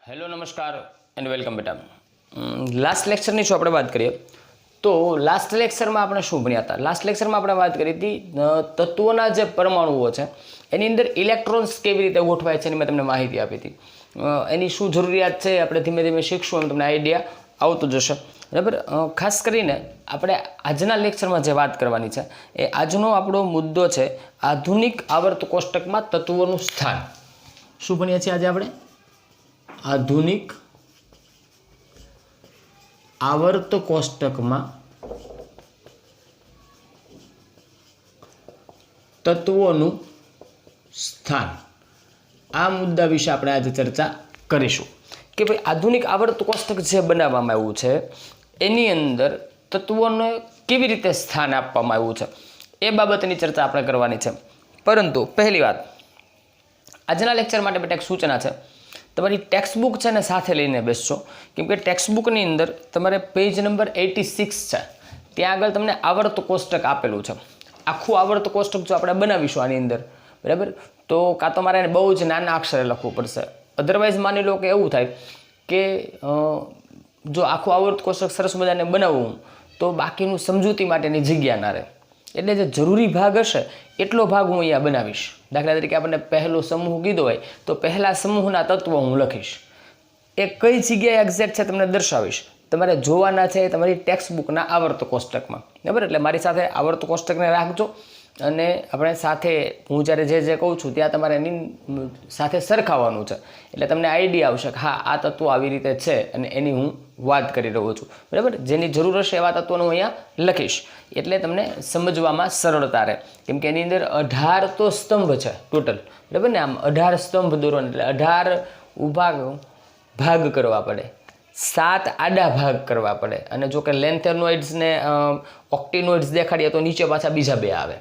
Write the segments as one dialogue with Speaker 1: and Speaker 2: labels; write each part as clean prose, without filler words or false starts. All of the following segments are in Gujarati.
Speaker 1: હેલો નમસ્કાર એન્ડ વેલકમ બેટા. લાસ્ટ લેક્ચરની જો આપણે વાત કરીએ તો લાસ્ટ લેક્ચરમાં આપણે શું ભણ્યા હતા? લાસ્ટ લેક્ચરમાં આપણે વાત કરી હતી તત્વોના જે પરમાણુઓ છે એની અંદર ઇલેક્ટ્રોન્સ કેવી રીતે ગોઠવાય છે એની મેં તમને માહિતી આપી હતી. એની શું જરૂરિયાત છે આપણે ધીમે ધીમે શીખશું એમ તમને આઈડિયા આવતો જશે, બરાબર. ખાસ કરીને આપણે આજના લેક્ચરમાં જે વાત કરવાની છે એ આજનો આપણો મુદ્દો છે આધુનિક આવર્ત કોષ્ટકમાં તત્વોનું સ્થાન. શું ભણ્યા છીએ આજે આપણે? આધુનિક આવર્ત કોષ્ટકમાં તત્વોનું સ્થાન. આ મુદ્દા વિશે આપણે આજે ચર્ચા કરીશું કે ભાઈ આધુનિક આવર્ત કોષ્ટક જે બનાવવામાં આવ્યું છે એની અંદર તત્વોને કેવી રીતે સ્થાન આપવામાં આવ્યું છે એ બાબતની ચર્ચા આપણે કરવાની છે. પરંતુ પહેલી વાત, આજના લેક્ચર માટે બેટા એક સૂચના છે. તમારી ટેક્સ્ટ બુક છે ને સાથે લઈને બેસજો, કેમ કે ટેક્સ્ટ બુકની અંદર તમારે પેજ નંબર 86 છે, ત્યાં આગળ તમને આવર્ત કોષ્ટક આપેલું છે. આખું આવર્ત કોષ્ટક જો આપણે બનાવીશું આની અંદર, બરાબર, તો કાં તો મારે બહુ જ નાના અક્ષરે લખવું પડશે. અધરવાઇઝ માની લો કે એવું થાય કે જો આખું આવર્ત કોષ્ટક સરસ મજાને બનાવવું તો બાકીનું સમજૂતી માટેની જગ્યા ના રહે. એટલે જે જરૂરી ભાગ હશે એટલો ભાગ હું અહીંયા બનાવીશ. દાખલા તરીકે આપણને પહેલો સમૂહ કીધો હોય તો પહેલા સમૂહના તત્વો હું લખીશ. એ કઈ જગ્યાએ એક્ઝેક્ટ છે તમને દર્શાવીશ. તમારે જોવાના છે તમારી ટેક્સ્ટ બુકના આવર્ત કોષ્ટકમાં, બરાબર. એટલે મારી સાથે આવર્ત કોષ્ટકને રાખજો અને આપણે સાથે હું જ્યારે જે કહું છું ત્યાં તમારે એની સાથે સરખાવવાનું છે. એટલે તમને આઈડિયા આવશે કે હા આ તત્વો આવી રીતે છે અને એની હું વાત કરી રહ્યો છું, બરાબર. જેની જરૂર હશે એવા તત્વોને હું અહીંયા લખીશ એટલે તમને સમજવામાં સરળતા રહે. કેમ કે એની અંદર 18 તો સ્તંભ છે ટોટલ, બરાબર ને. આમ 18 સ્તંભ દોરવાના એટલે 18 ઊભા ભાગ કરવા પડે, 7 આડા ભાગ કરવા પડે. અને જો કે લેન્થેનોઇડ્સ ને ઓક્ટિનોઇડ્સ દેખાડીએ તો નીચે પાછા બીજા બે આવે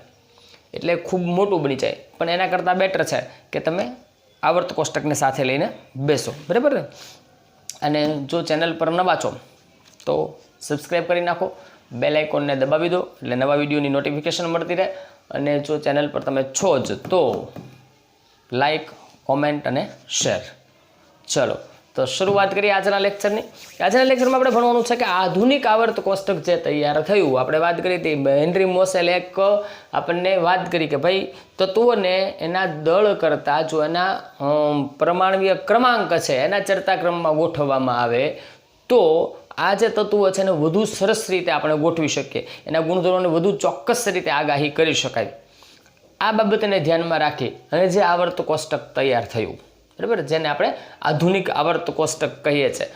Speaker 1: એટલે ખૂબ મોટું બની જાય. પણ એના કરતાં બેટર છે કે તમે આવર્ત કોષ્ટકને સાથે લઈને બેસો, બરાબર ને. અને જો ચેનલ પર નવા છો તો સબસ્ક્રાઈબ કરી નાખો, બેલ આઇકોનને દબાવી દો એટલે નવા વિડીયોની નોટિફિકેશન મળતી રહે. અને જો ચેનલ પર તમે છો જ તો લાઈક, કોમેન્ટ અને શેર. ચલો તો શરૂઆત કરીએ આજના લેક્ચરની. આજના લેક્ચરમાં આપણે ભણવાનું છે કે આધુનિક આવર્ત કોષ્ટક જે તૈયાર થયું. આપણે વાત કરી હતી હેનરી મોસેલ એક આપણને વાત કરી કે ભાઈ તત્વોને એના દળ કરતાં જો એના પરમાણવીય ક્રમાંક છે એના ચડતા ક્રમમાં ગોઠવવામાં આવે તો આ જે તત્વો છે એને વધુ સરસ રીતે આપણે ગોઠવી શકીએ, એના ગુણધર્મોને વધુ ચોક્કસ રીતે આગાહી કરી શકાય. આ બાબતને ધ્યાનમાં રાખી અને જે આવર્ત કોષ્ટક તૈયાર થયું, બરાબર, જેને આપણે આધુનિક આવર્ત કોષ્ટક કહીએ છીએ,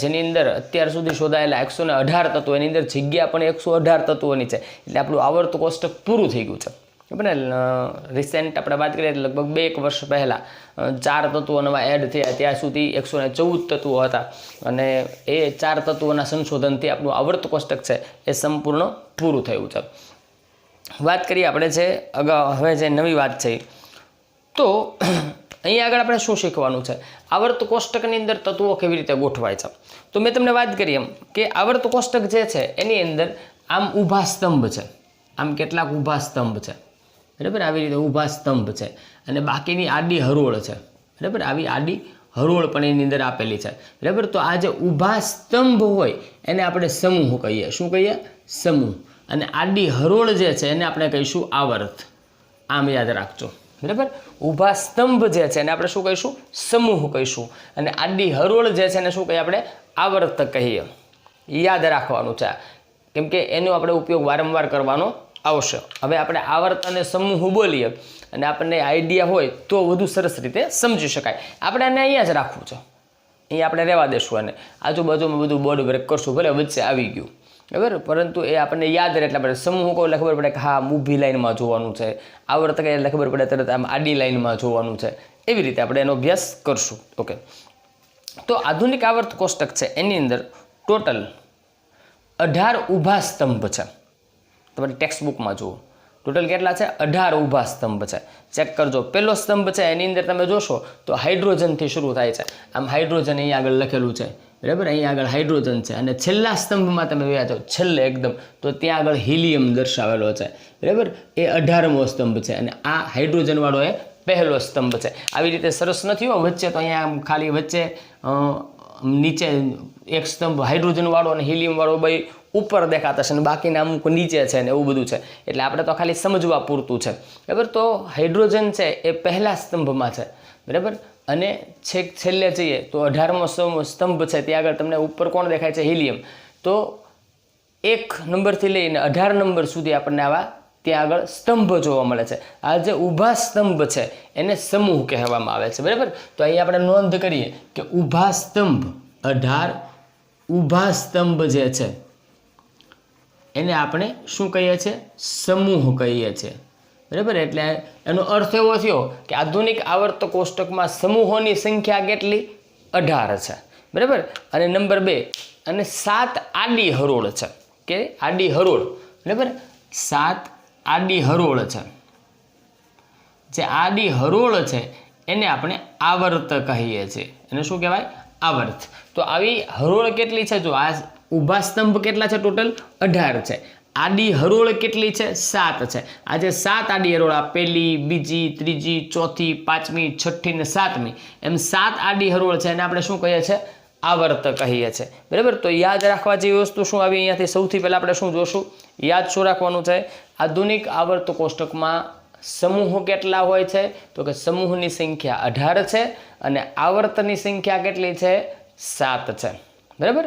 Speaker 1: જેની અંદર અત્યાર સુધી શોધાયેલા 118 તત્વો, એની અંદર જગ્યા પણ 118 તત્વોની છે. એટલે આપણું આવર્ત કોષ્ટક પૂરું થઈ ગયું છે, બરાબર ને. રિસેન્ટ આપણે વાત કરીએ લગભગ 2 વર્ષ પહેલાં 4 તત્વો નવા એડ થયા. ત્યાં સુધી 114 તત્વો હતા અને એ 4 તત્વોના સંશોધનથી આપણું આવર્ત કોષ્ટક છે એ સંપૂર્ણ પૂરું થયું છે. વાત કરીએ આપણે જે અગાઉ હવે જે નવી વાત છે તો અહીંયા આગળ આપણે શું શીખવાનું છે? આવર્ત કોષ્ટકની અંદર તત્વો કેવી રીતે ગોઠવાય છે. તો મેં તમને વાત કરી એમ કે આવર્ત કોષ્ટક જે છે એની અંદર આમ ઊભા સ્તંભ છે, આમ કેટલાક ઊભા સ્તંભ છે, બરાબર. આવી રીતે ઊભા સ્તંભ છે અને બાકીની આડી હરોળ છે, બરાબર. આવી આડી હરોળ પણ એની અંદર આપેલી છે, બરાબર. તો આ જે ઊભા સ્તંભ હોય એને આપણે સમૂહ કહીએ. શું કહીએ? સમૂહ. અને આડી હરોળ જે છે એને આપણે કહીશું આવર્ત. આમ યાદ રાખજો, બરાબર. ઊભા સ્તંભ જે છે એને આપણે શું કહીશું? સમૂહ કહીશું. અને આડી હરોળ જે છે એને શું કહીએ આપણે? આવર્ત કહીએ. યાદ રાખવાનું છે કેમ કે એનો આપણે ઉપયોગ વારંવાર કરવાનો આવશે. હવે આપણે આવર્ત અને સમૂહ બોલીએ અને આપણને આઈડિયા હોય તો વધુ સરસ રીતે સમજી શકાય. આપણે આને અહીંયા જ રાખવું છે, અહીંયા આપણે રહેવા દેશું અને આજુબાજુમાં બધું બોર્ડ બ્રેક કરશું, ભલે વચ્ચે આવી ગયું, બરાબર. પરંતુ એ આપણને યાદ રહે એટલે આપણે સમૂહ કહો એટલે ખબર પડે કે હા ઊભી લાઈનમાં જોવાનું છે, આવર્ત કહે એટલે ખબર પડે તરત આમ આડી લાઈનમાં જોવાનું છે. એવી રીતે આપણે એનો અભ્યાસ કરશું. ઓકે, તો આધુનિક આવર્ત કોષ્ટક છે એની અંદર ટોટલ 18 ઊભા સ્તંભ છે. તમારી ટેક્સ્ટ બુકમાં જુઓ ટોટલ કેટલા છે? 18 ઊભા સ્તંભ છે. ચેક કરજો. પહેલો સ્તંભ છે એની અંદર તમે જોશો તો હાઇડ્રોજનથી શરૂ થાય છે. આમ હાઇડ્રોજન અહીંયા આગળ લખેલું છે, બરાબર. અહીંયા આગળ હાઇડ્રોજન છે અને છેલ્લા સ્તંભમાં તમે જોયા છો છેલ્લે એકદમ તો ત્યાં આગળ હિલિયમ દર્શાવેલો છે, બરાબર. એ 18મો સ્તંભ છે અને આ હાઇડ્રોજનવાળો એ પહેલો સ્તંભ છે. આવી રીતે સરસ નથી હો વચ્ચે, તો અહીંયા આમ ખાલી વચ્ચે નીચે એક સ્તંભ હાઇડ્રોજનવાળો અને હિલિયમવાળો બે ઉપર દેખાતા છે અને બાકીના અમુક નીચે છે ને એવું બધું છે. એટલે આપણે તો ખાલી સમજવા પૂરતું છે, બરાબર. તો હાઇડ્રોજન છે એ પહેલા સ્તંભમાં છે, બરાબર. અને છેલ્લે જઈએ તો 18મો સ્તંભ છે ત્યાં આગળ તમને ઉપર કોણ દેખાય છે? હિલિયમ. તો 1 નંબરથી લઈને 18 નંબર સુધી આપણને આવા ત્યાં આગળ સ્તંભ જોવા મળે છે. આ જે ઊભા સ્તંભ છે એને સમૂહ કહેવામાં આવે છે, બરાબર. તો અહીં આપણે નોંધ કરીએ કે ઊભા સ્તંભ 18 ઊભા સ્તંભ જે છે એને આપણે શું કહીએ છીએ? સમૂહ કહીએ છીએ, બરાબર. એટલે એનો અર્થ એવો થયો કે આધુનિક આવર્ત કોષ્ટકમાં સમૂહોની સંખ્યા કેટલી? 18 છે, બરાબર. અને નંબર 2, અને 7 આડી હરોળ છે, કે આડી હરોળ, બરાબર. 7 આડી હરોળ છે. જે આડી હરોળ છે એને આપણે આવર્ત કહીએ છીએ. એને શું કહેવાય? આવર્ત. તો આવી હરોળ કેટલી છે? જો આ ઊભા સ્તંભ કેટલા છે? ટોટલ 18 છે. આડી હરોળ કેટલી છે? 7 છે. આ જે 7 આડી હરોળ, આ પહેલી, બીજી, ત્રીજી, ચોથી, પાંચમી, છઠ્ઠી ને 7મી, એમ 7 આડી હરોળ છે એને આપણે શું કહીએ છીએ? આવર્ત કહીએ છીએ, બરાબર. તો યાદ રાખવા જેવી વસ્તુ શું આવી અહીંયાથી? સૌથી પહેલાં આપણે શું જોશું? યાદ શું રાખવાનું છે? આધુનિક આવર્ત કોષ્ટકમાં સમૂહ કેટલા હોય છે? તો કે સમૂહની સંખ્યા 18 છે અને આવર્તની સંખ્યા કેટલી છે? 7 છે, બરાબર.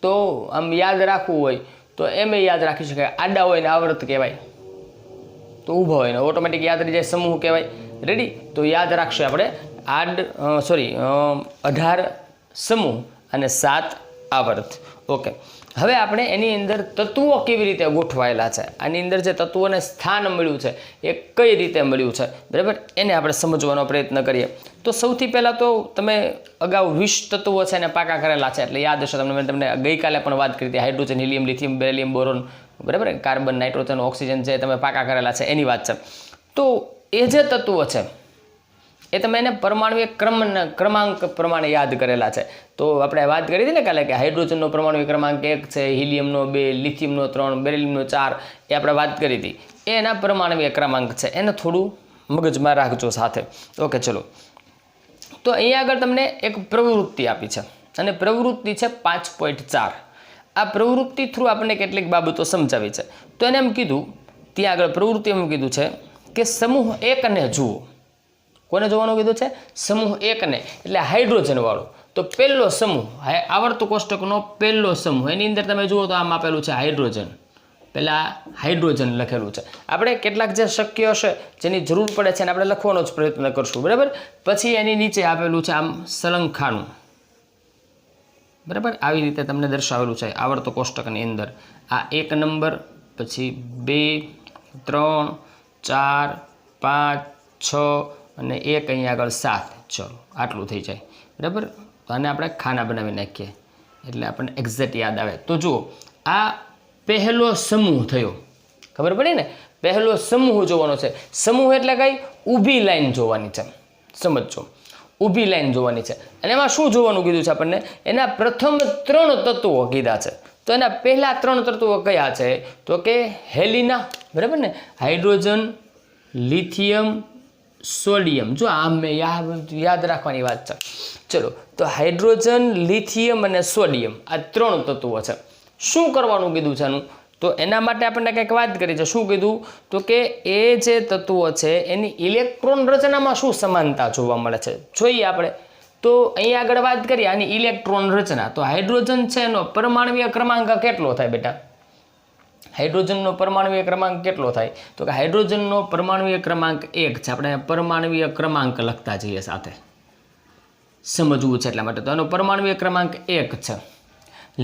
Speaker 1: તો આમ યાદ રાખવું હોય તો એમ યાદ રાખી શકાય. આડા હોય ને આવર્ત કહેવાય, તો ઊભો હોય ને ઓટોમેટિક યાદ રહી જાય, સમૂહ કહેવાય. રેડી? તો યાદ રાખશે આપણે 18 સમૂહ અને 7 આવર્ત. ઓકે. હવે આપણે એની અંદર તત્વો કેવી રીતે ગોઠવાયેલા છે, આની અંદર જે તત્વોને સ્થાન મળ્યું છે એ કઈ રીતે મળ્યું છે, બરાબર, એને આપણે સમજવાનો પ્રયત્ન કરીએ. તો સૌથી પહેલાં તો તમે અગાઉ 20 તત્વો છે એને પાકા કરેલા છે, એટલે યાદ હશે તમને. મેં તમને ગઈકાલે પણ વાત કરી હતી. Hydrogen, helium, lithium, beryllium, boron, બરાબર, કાર્બન, નાઇટ્રોજન, ઓક્સિજન જે તમે પાકા કરેલા છે એની વાત છે. તો એ જે તત્વો છે એ તમે એને પરમાણુય ક્રમાંક પ્રમાણે યાદ કરેલા છે. તો આપણે વાત કરી હતી ને કાલે કે હાઇડ્રોજનનો પરમાણુય ક્રમાંક 1 છે, હિલિયમનો 2, લિથિયમનો 3, બેરિલિયમનો 4, એ આપણે વાત કરી હતી. એના પરમાણુય ક્રમાંક છે, એને થોડું મગજમાં રાખજો સાથે. ઓકે, ચલો. તો અહીંયા આગળ તમને એક પ્રવૃત્તિ આપી છે અને પ્રવૃત્તિ છે 5.4. આ પ્રવૃત્તિ થ્રુ આપણને કેટલીક બાબતો સમજાવી છે. તો એને એમ કીધું, ત્યાં આગળ પ્રવૃત્તિ એમ કીધું છે કે સમૂહ 1 ને જુઓ. કોને જોવાનું કીધું છે? સમૂહ 1 ને, એટલે હાઇડ્રોજન વાળો. તો પહેલો સમૂહ, આવર્ત કોષ્ટકનો પહેલો સમૂહ, એની અંદર તમે જુઓ તો આમ આપેલું છે હાઇડ્રોજન. પહેલાં હાઇડ્રોજન લખેલું છે. આપણે કેટલાક જે શક્ય હશે જેની જરૂર પડે છે એને આપણે લખવાનો જ પ્રયત્ન કરશું, બરાબર. પછી એની નીચે આપેલું છે આમ સળંખાણું, બરાબર. આવી રીતે તમને દર્શાવેલું છે આવર્ત કોષ્ટકની અંદર. આ 1 નંબર, પછી 2, 3, 4, 5, 6 અને 1 અહીંયા આગળ 7. ચલો, આટલું થઈ જાય, બરાબર. તો આને આપણે ખાના બનાવી નાખીએ એટલે આપણને એક્ઝેક્ટ યાદ આવે. તો જુઓ, આ પહેલો સમૂહ થયો, ખબર પડી ને? પહેલો સમૂહ જોવાનો છે. સમૂહ એટલે કઈ? ઊભી લાઈન જોવાની છે, સમજો. ઊભી લાઈન જોવાની છે. અને એમાં શું જોવાનું કીધું છે આપણને? એના પ્રથમ 3 તત્વો કીધા છે. તો એના પહેલા 3 તત્વો કયા છે? તો કે હેલિના, બરાબર ને, હાઇડ્રોજન, લિથિયમ, સોડિયમ. જો આમ મેં યાદ રાખવાની વાત છે. ચલો, તો હાઇડ્રોજન, લિથિયમ અને સોડિયમ, આ 3 તત્વો છે. શું કરવાનું કીધું છે આનું? તો એના માટે આપણને કંઈક વાત કરી છે. શું કીધું? તો કે એ જે તત્વો છે એની ઇલેક્ટ્રોન રચનામાં શું સમાનતા જોવા મળે છે જોઈએ આપણે. તો અહીંયા આગળ વાત કરીએ આની ઇલેક્ટ્રોન રચના. તો હાઇડ્રોજન છે એનો પરમાણુય ક્રમાંક કેટલો થાય બેટા? હાઇડ્રોજનનો પરમાણુય ક્રમાંક કેટલો થાય? તો કે હાઇડ્રોજનનો પરમાણુય ક્રમાંક 1 છે. આપણે પરમાણુય ક્રમાંક લખતા જઈએ સાથે, સમજવું છે એટલા માટે. તો એનો પરમાણુય ક્રમાંક 1 છે.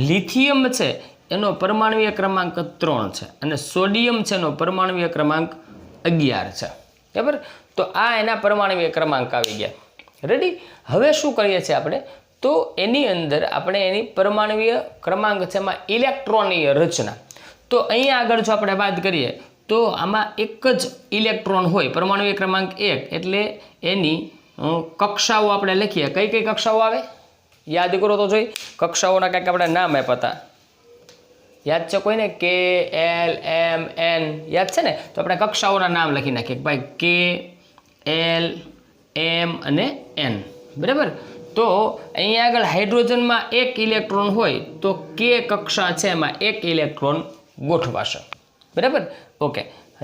Speaker 1: લિથિયમ છે એનો પરમાણુય ક્રમાંક 3 છે અને સોડિયમ છે એનો પરમાણુય ક્રમાંક 11 છે, બરાબર. તો આ એના પરમાણુય ક્રમાંક આવી ગયા. રેડી? હવે શું કરીએ છીએ આપણે? તો એની અંદર આપણે એની પરમાણુય ક્રમાંક છે એમાં ઇલેક્ટ્રોનીય રચના. તો અહીંયા આગળ જો આપણે વાત કરીએ તો આમાં એક જ ઇલેક્ટ્રોન હોય, પરમાણુય ક્રમાંક 1, એટલે એની કક્ષાઓ આપણે લખીએ. કઈ કઈ કક્ષાઓ આવે? યાદ કરો તો જોઈ. કક્ષાઓના કંઈક આપણે નામ આપ્યા હતા, યાદ છે કોઈને? કે, એલ, એમ, એન, યાદ છે ને? તો આપણે કક્ષાઓના નામ લખી નાખીએ. ભાઈ કે, L M અને N બરાબર. તો અહીંયા આગળ હાઇડ્રોજનમાં એક ઇલેક્ટ્રોન હોય તો K કક્ષા છે એમાં એક ઇલેક્ટ્રોન ગોઠવાશે બરાબર. ઓકે,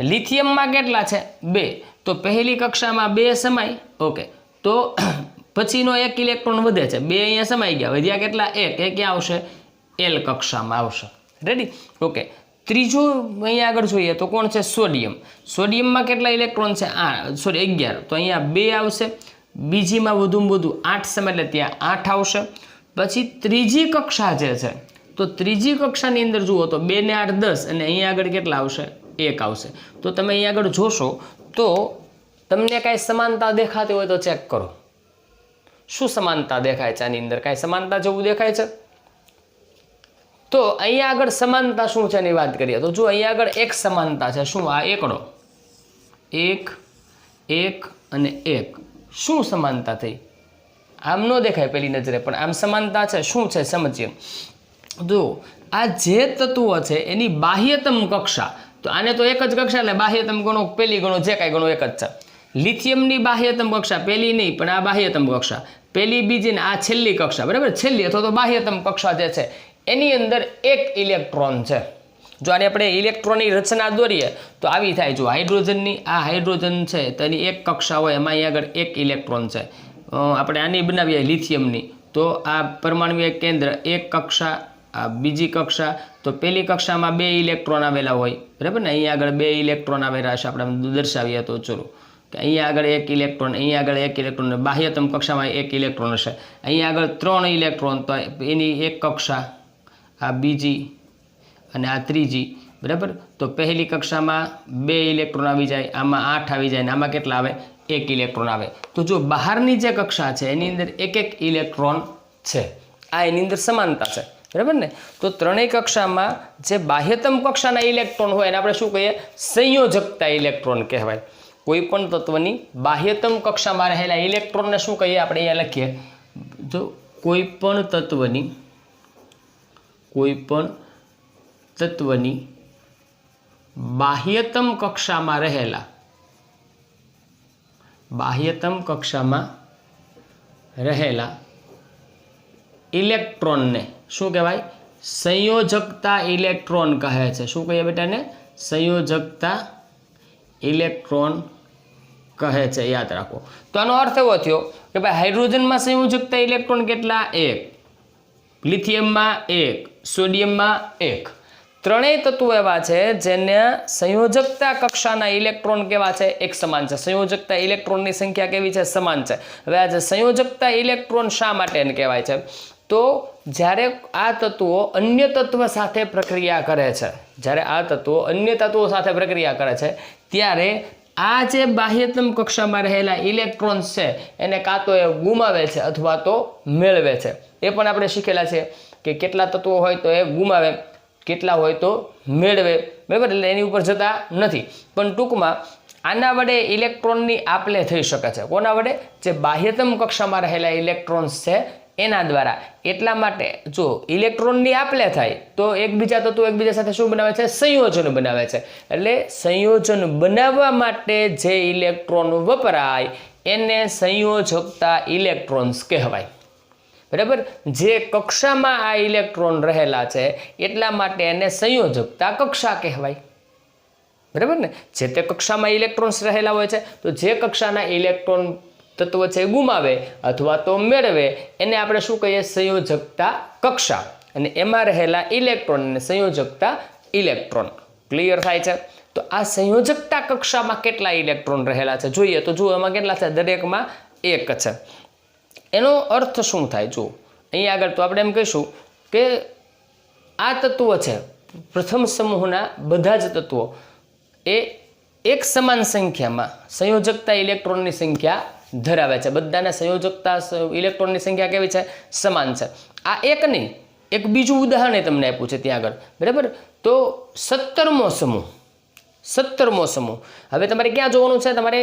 Speaker 1: લિથિયમમાં કેટલા છે 2, તો પહેલી કક્ષામાં 2 સમાય. ઓકે, તો પછીનો એક ઇલેક્ટ્રોન વધે છે, 2 અહીંયા સમાઈ ગયા, વધ્યા કેટલા 1, એ ક્યાં આવશે L કક્ષામાં આવશે. રેડી. ઓકે, ત્રીજું અહીંયા આગળ જોઈએ તો કોણ છે સોડિયમ. સોડિયમમાં કેટલા ઇલેક્ટ્રોન છે 11, તો અહીંયા 2 આવશે. બીજીમાં વધુમાં વધુ 8 સમય એટલે ત્યાં 8 આવશે. પછી ત્રીજી કક્ષા જે છે તો ત્રીજી કક્ષાની અંદર જુઓ તો 2 ને 8 10 અને અહીંયા આગળ કેટલા આવશે 1 આવશે. તો તમે અહીંયા આગળ જોશો તો તમને કાંઈ સમાનતા દેખાતી હોય તો ચેક કરો. શું સમાનતા દેખાય છે આની અંદર? કાંઈ સમાનતા જેવું દેખાય છે? તો અહીંયા આગળ સમાનતા શું છે એની વાત કરીએ તો જો અહીંયા આગળ એક સમાનતા છે. શું? આ એકડો 1 1 અને 1. શું સમાનતા થઈ? આમ ન દેખાય પેલી નજરે, પણ આમ સમાનતા છે. શું છે સમજીએ. જો આ જે તત્વો છે એની બાહ્યતમ કક્ષા, તો આને તો એક જ કક્ષા એટલે બાહ્યતમ ગણો, પેલી ગણો, જે કાંઈ ગણો એક જ છે. લિથિયમની બાહ્યતમ કક્ષા પેલી નહીં, પણ આ બાહ્યતમ કક્ષા પેલી, બીજી ને આ છેલ્લી કક્ષા બરાબર. છેલ્લી અથવા તો બાહ્યતમ કક્ષા જે છે એની અંદર એક ઇલેક્ટ્રોન છે. જો આને આપણે ઇલેક્ટ્રોનની રચના દોરીએ તો આવી થાય. જો હાઇડ્રોજનની આ હાઇડ્રોજન છે તો એની એક કક્ષા હોય, એમાં અહીંયા આગળ એક ઇલેક્ટ્રોન છે. આપણે આની બનાવીએ લિથિયમની, તો આ પરમાણુ કેન્દ્ર એક કક્ષા, આ બીજી કક્ષા, તો પહેલી કક્ષામાં 2 ઇલેક્ટ્રોન આવેલા હોય બરાબર ને. અહીંયા આગળ 2 ઇલેક્ટ્રોન આવેલા હશે, આપણે દર્શાવીએ તો ચલો કે અહીંયા આગળ એક ઇલેક્ટ્રોન, અહીંયા આગળ એક ઇલેક્ટ્રોન, બાહ્યતમ કક્ષામાં એક ઇલેક્ટ્રોન હશે. અહીંયા આગળ 3 ઇલેક્ટ્રોન, તો એની એક કક્ષા, આ બીજી અને આ ત્રીજી બરાબર. તો પહેલી કક્ષામાં 2 ઇલેક્ટ્રોન આવી જાય, આમાં 8 આવી જાય, અને આમાં કેટલા આવે 1 ઇલેક્ટ્રોન આવે. તો જો બહારની જે કક્ષા છે એની અંદર એક ઇલેક્ટ્રોન છે. આ એની અંદર સમાનતા છે બરાબર ને. તો ત્રણેય કક્ષામાં જે બાહ્યતમ કક્ષાના ઇલેક્ટ્રોન હોય એને આપણે શું કહીએ? સંયોજકતા ઇલેક્ટ્રોન કહેવાય. કોઈ પણ તત્વની બાહ્યતમ કક્ષામાં રહેલા ઇલેક્ટ્રોનને શું કહીએ આપણે? અહીંયા લખીએ જો કોઈ પણ તત્વની બાહ્યતમ કક્ષામાં રહેલા ઇલેક્ટ્રોનને શું કહેવાય? સંયોજકતા ઇલેક્ટ્રોન કહે છે. શું કહીએ બેટાને? સંયોજકતા ઇલેક્ટ્રોન કહે છે. યાદ રાખો. તો આનો અર્થ એવો થયો કે ભાઈ હાઇડ્રોજનમાં સંયોજકતા ઇલેક્ટ્રોન કેટલા? 1, લિથિયમમાં 1, સોડિયમમાં 1. ત્રણેય તત્વો એવા છે જેને સંયોજકતા કક્ષાના ઇલેક્ટ્રોન કેવા છે? એક સમાન છે. સંયોજકતા ઇલેક્ટ્રોનની સંખ્યા કેવી છે? સમાન છે. હવે આ જે સંયોજકતા ઇલેક્ટ્રોન શા માટે એને કહેવાય છે? તો જ્યારે આ તત્વો અન્ય તત્વ સાથે પ્રક્રિયા કરે છે, ત્યારે આ જે બાહ્યતમ કક્ષામાં રહેલા ઇલેક્ટ્રોન્સ છે એને કાં તો એ ગુમાવે છે અથવા તો મેળવે છે. એ પણ આપણે શીખેલા છે કે કેટલા તત્વો હોય તો એ ગુમાવે, કેટલા હોય તો મેળવે બરાબર. એટલે એની ઉપર જતા નથી. પણ ટૂંકમાં આના વડે ઇલેક્ટ્રોનની આપલે થઈ શકે છે. કોના વડે? જે બાહ્યતમ કક્ષામાં રહેલા ઇલેક્ટ્રોન્સ છે એના દ્વારા. એટલા માટે જો ઇલેક્ટ્રોનની આપલે થાય તો એકબીજા તત્વો એકબીજા સાથે શું બનાવે છે? સંયોજન બનાવે છે. એટલે સંયોજન બનાવવા માટે જે ઇલેક્ટ્રોન વપરાય એને સંયોજકતા ઇલેક્ટ્રોન્સ કહેવાય બરાબર. જે કક્ષામાં આ ઇલેક્ટ્રોન રહેલા છે એટલા માટે એને સંયોજકતા કક્ષા કહેવાય બરાબર ને. જે તે કક્ષામાં ઇલેક્ટ્રોન્સ રહેલા હોય છે તો જે કક્ષાના ઇલેક્ટ્રોન તત્વ છે ગુમાવે અથવા તો મેળવે એને આપણે શું કહીએ? સંયોજકતા કક્ષા. અને એમાં રહેલા ઇલેક્ટ્રોનને સંયોજકતા ઇલેક્ટ્રોન. ક્લિયર થાય છે? તો આ સંયોજકતા કક્ષામાં કેટલા ઇલેક્ટ્રોન રહેલા છે જોઈએ તો જુઓ એમાં કેટલા છે? દરેકમાં 1 છે. એનો અર્થ શું થાય? જુઓ અહીંયા આગળ તો આપણે એમ કહીશું કે આ તત્વો છે પ્રથમ સમૂહના બધા જ તત્વો એ એક સમાન સંખ્યામાં સંયોજકતા ઇલેક્ટ્રોનની સંખ્યા ધરાવે છે. બધાના સંયોજકતા ઇલેક્ટ્રોનની સંખ્યા કેવી છે? સમાન છે. આ એક નહીં, એક બીજું ઉદાહરણ તમને આપ્યું છે ત્યાં આગળ બરાબર. તો 17મો સમૂહ. હવે તમારે ક્યાં જોવાનું છે? તમારે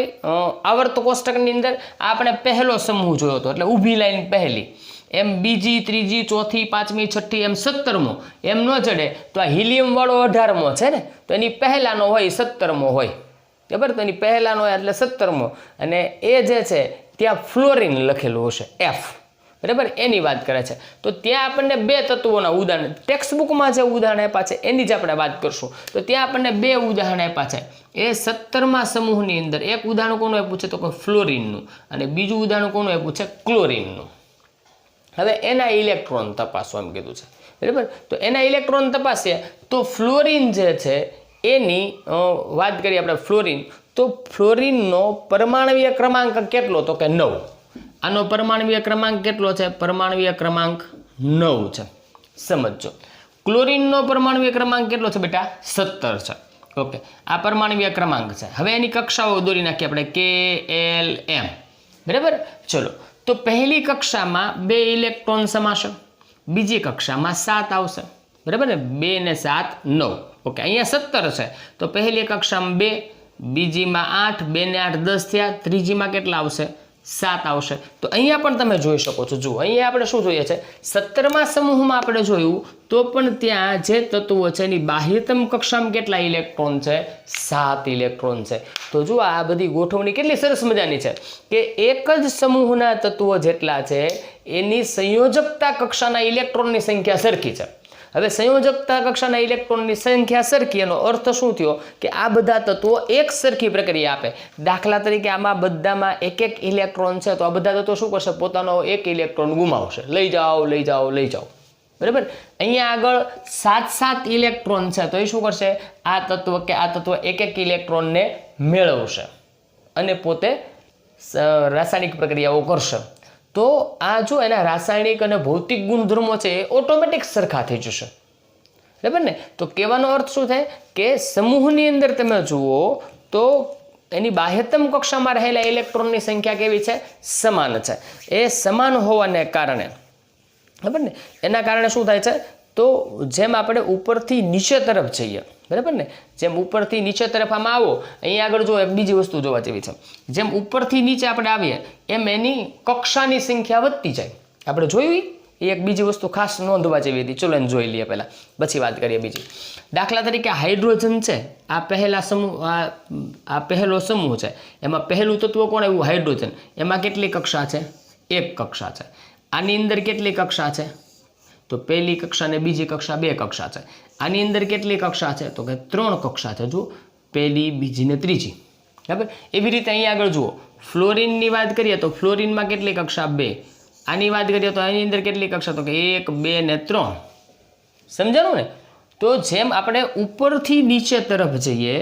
Speaker 1: આવર્ત કોષ્ટકની અંદર આપણે પહેલો સમૂહ જોયો હતો એટલે ઊભી લાઈન પહેલી, એમ બીજી, ત્રીજી, ચોથી, પાંચમી, છઠ્ઠી, એમ 17મો. એમ ન ચડે તો આ હિલિયમ વાળો 18મો છે ને, તો એની પહેલાનો હોય 17મો હોય. બરાબર, તો એની પહેલાંનો એટલે 17મો, અને એ જે છે ત્યાં ફ્લોરિન લખેલું હશે F, બરાબર, એની વાત કરે છે. તો ત્યાં આપણને 2 તત્વોના ઉદાહરણ ટેક્સ્ટબુકમાં જે ઉદાહરણ આપ્યા છે એની જ આપણે વાત કરશું. તો ત્યાં આપણને 2 ઉદાહરણ આપ્યા છે. એ 17મા સમૂહની અંદર એક ઉદાહરણ કોનું આપ્યું છે તો કે ફ્લોરિનનું, અને બીજું ઉદાહરણ કોનું આપ્યું છે ક્લોરિનનું. હવે એના ઇલેક્ટ્રોન તપાસો એમ કીધું છે, બરાબર. તો એના ઇલેક્ટ્રોન તપાસીએ તો ફ્લોરિન જે છે એની વાત કરીએ આપણે ફ્લોરિન, તો ફ્લોરિનનો પરમાણવીય ક્રમાંક કેટલો તો કે 9. આનો પરમાણવીય ક્રમાંક કેટલો છે? પરમાણવીય ક્રમાંક 9 છે. સમજો. ક્લોરિનનો પરમાણવીય ક્રમાંક કેટલો છે બેટા? 17 છે. ઓકે, આ પરમાણવીય ક્રમાંક છે. હવે એની કક્ષાઓ દોરી નાખીએ આપણે K L M, બરાબર. ચલો, તો પહેલી કક્ષામાં 2 ઇલેક્ટ્રોન સમાશે, બીજી કક્ષામાં 7 આવશે, બરાબર ને. 2 ને 7 9. ઓકે, અહીંયા 17 છે તો પહેલી કક્ષામાં 2, બીજીમાં 8, 2 ને 8 10 થયા, ત્રીજીમાં કેટલા આવશે? 7 આવશે. તો અહીંયા પણ તમે જોઈ શકો છો. જુઓ, અહીંયા આપણે શું જોઈએ છે? 17મા સમૂહમાં આપણે જોયું તો પણ ત્યાં જે તત્વો છે એની બાહ્યતમ કક્ષામાં કેટલા ઇલેક્ટ્રોન છે? 7 ઇલેક્ટ્રોન છે. તો જુઓ, આ બધી ગોઠવણી કેટલી સરસ મજાની છે કે એક જ સમૂહના તત્વો જેટલા છે એની સંયોજકતા કક્ષાના ઇલેક્ટ્રોનની સંખ્યા સરખી છે. હવે સંયોજકતા કક્ષાના ઇલેક્ટ્રોનની સંખ્યા સરખી, એનો અર્થ શું થયો કે આ બધા તત્વો એક સરખી પ્રક્રિયા આપે. દાખલા તરીકે આમાં બધામાં 1-1 ઇલેક્ટ્રોન છે તો આ બધા તત્વો શું કરશે? પોતાનો 1 ઇલેક્ટ્રોન ગુમાવશે. લઈ જાઓ, લઈ જાઓ, લઈ જાઓ, બરાબર. અહીંયા આગળ 7-7 ઇલેક્ટ્રોન છે તો એ શું કરશે? આ તત્વ કે આ તત્વ 1-1 ઇલેક્ટ્રોનને મેળવશે અને પોતે રાસાયણિક પ્રક્રિયાઓ કરશે. તો આ જો એના રાસાયણિક અને ભૌતિક ગુણધર્મો છે એ ઓટોમેટિક સરખા થઈ જશે, બરાબર ને. તો કહેવાનો અર્થ શું થાય કે સમૂહની અંદર તમે જુઓ તો એની બાહ્યતમ કક્ષામાં રહેલા ઇલેક્ટ્રોનની સંખ્યા કેવી છે? સમાન છે. એ સમાન હોવાને કારણે, બરાબર ને, એના કારણે શું થાય છે? તો જેમ આપણે ઉપરથી નીચે તરફ જઈએ, બરાબર ને, જેમ ઉપરથી નીચે તરફ આમાં આવો, અહીંયા આગળ જો એક બીજી વસ્તુ જોવા જેવી છે. જેમ ઉપરથી નીચે આપણે આવીએ એમ એની કક્ષાની સંખ્યા વધતી જાય. આપણે જોયું એ એક બીજી વસ્તુ ખાસ નોંધવા જેવી હતી. ચલો એને જોઈ લઈએ પહેલાં, પછી વાત કરીએ બીજી. દાખલા તરીકે હાઇડ્રોજન છે, આ પહેલા સમૂહ, આ પહેલો સમૂહ છે, એમાં પહેલું તત્વ કોણ આવ્યું? હાઇડ્રોજન. એમાં કેટલી કક્ષા છે? 1 કક્ષા છે. આની અંદર કેટલી કક્ષા છે? તો પહેલી કક્ષા ને બીજી કક્ષા 2 કક્ષા છે. આની અંદર કેટલી કક્ષા છે? તો કે 3 કક્ષા છે. જુઓ, પહેલી, બીજી ને ત્રીજી, બરાબર. એવી રીતે અહીંયા આગળ જુઓ, ફ્લોરિનની વાત કરીએ તો ફ્લોરિનમાં કેટલી કક્ષા? 2. આની વાત કરીએ તો આની અંદર કેટલી કક્ષા? તો કે 1, 2 ને 3. સમજાણું ને? તો જેમ આપણે ઉપરથી નીચે તરફ જઈએ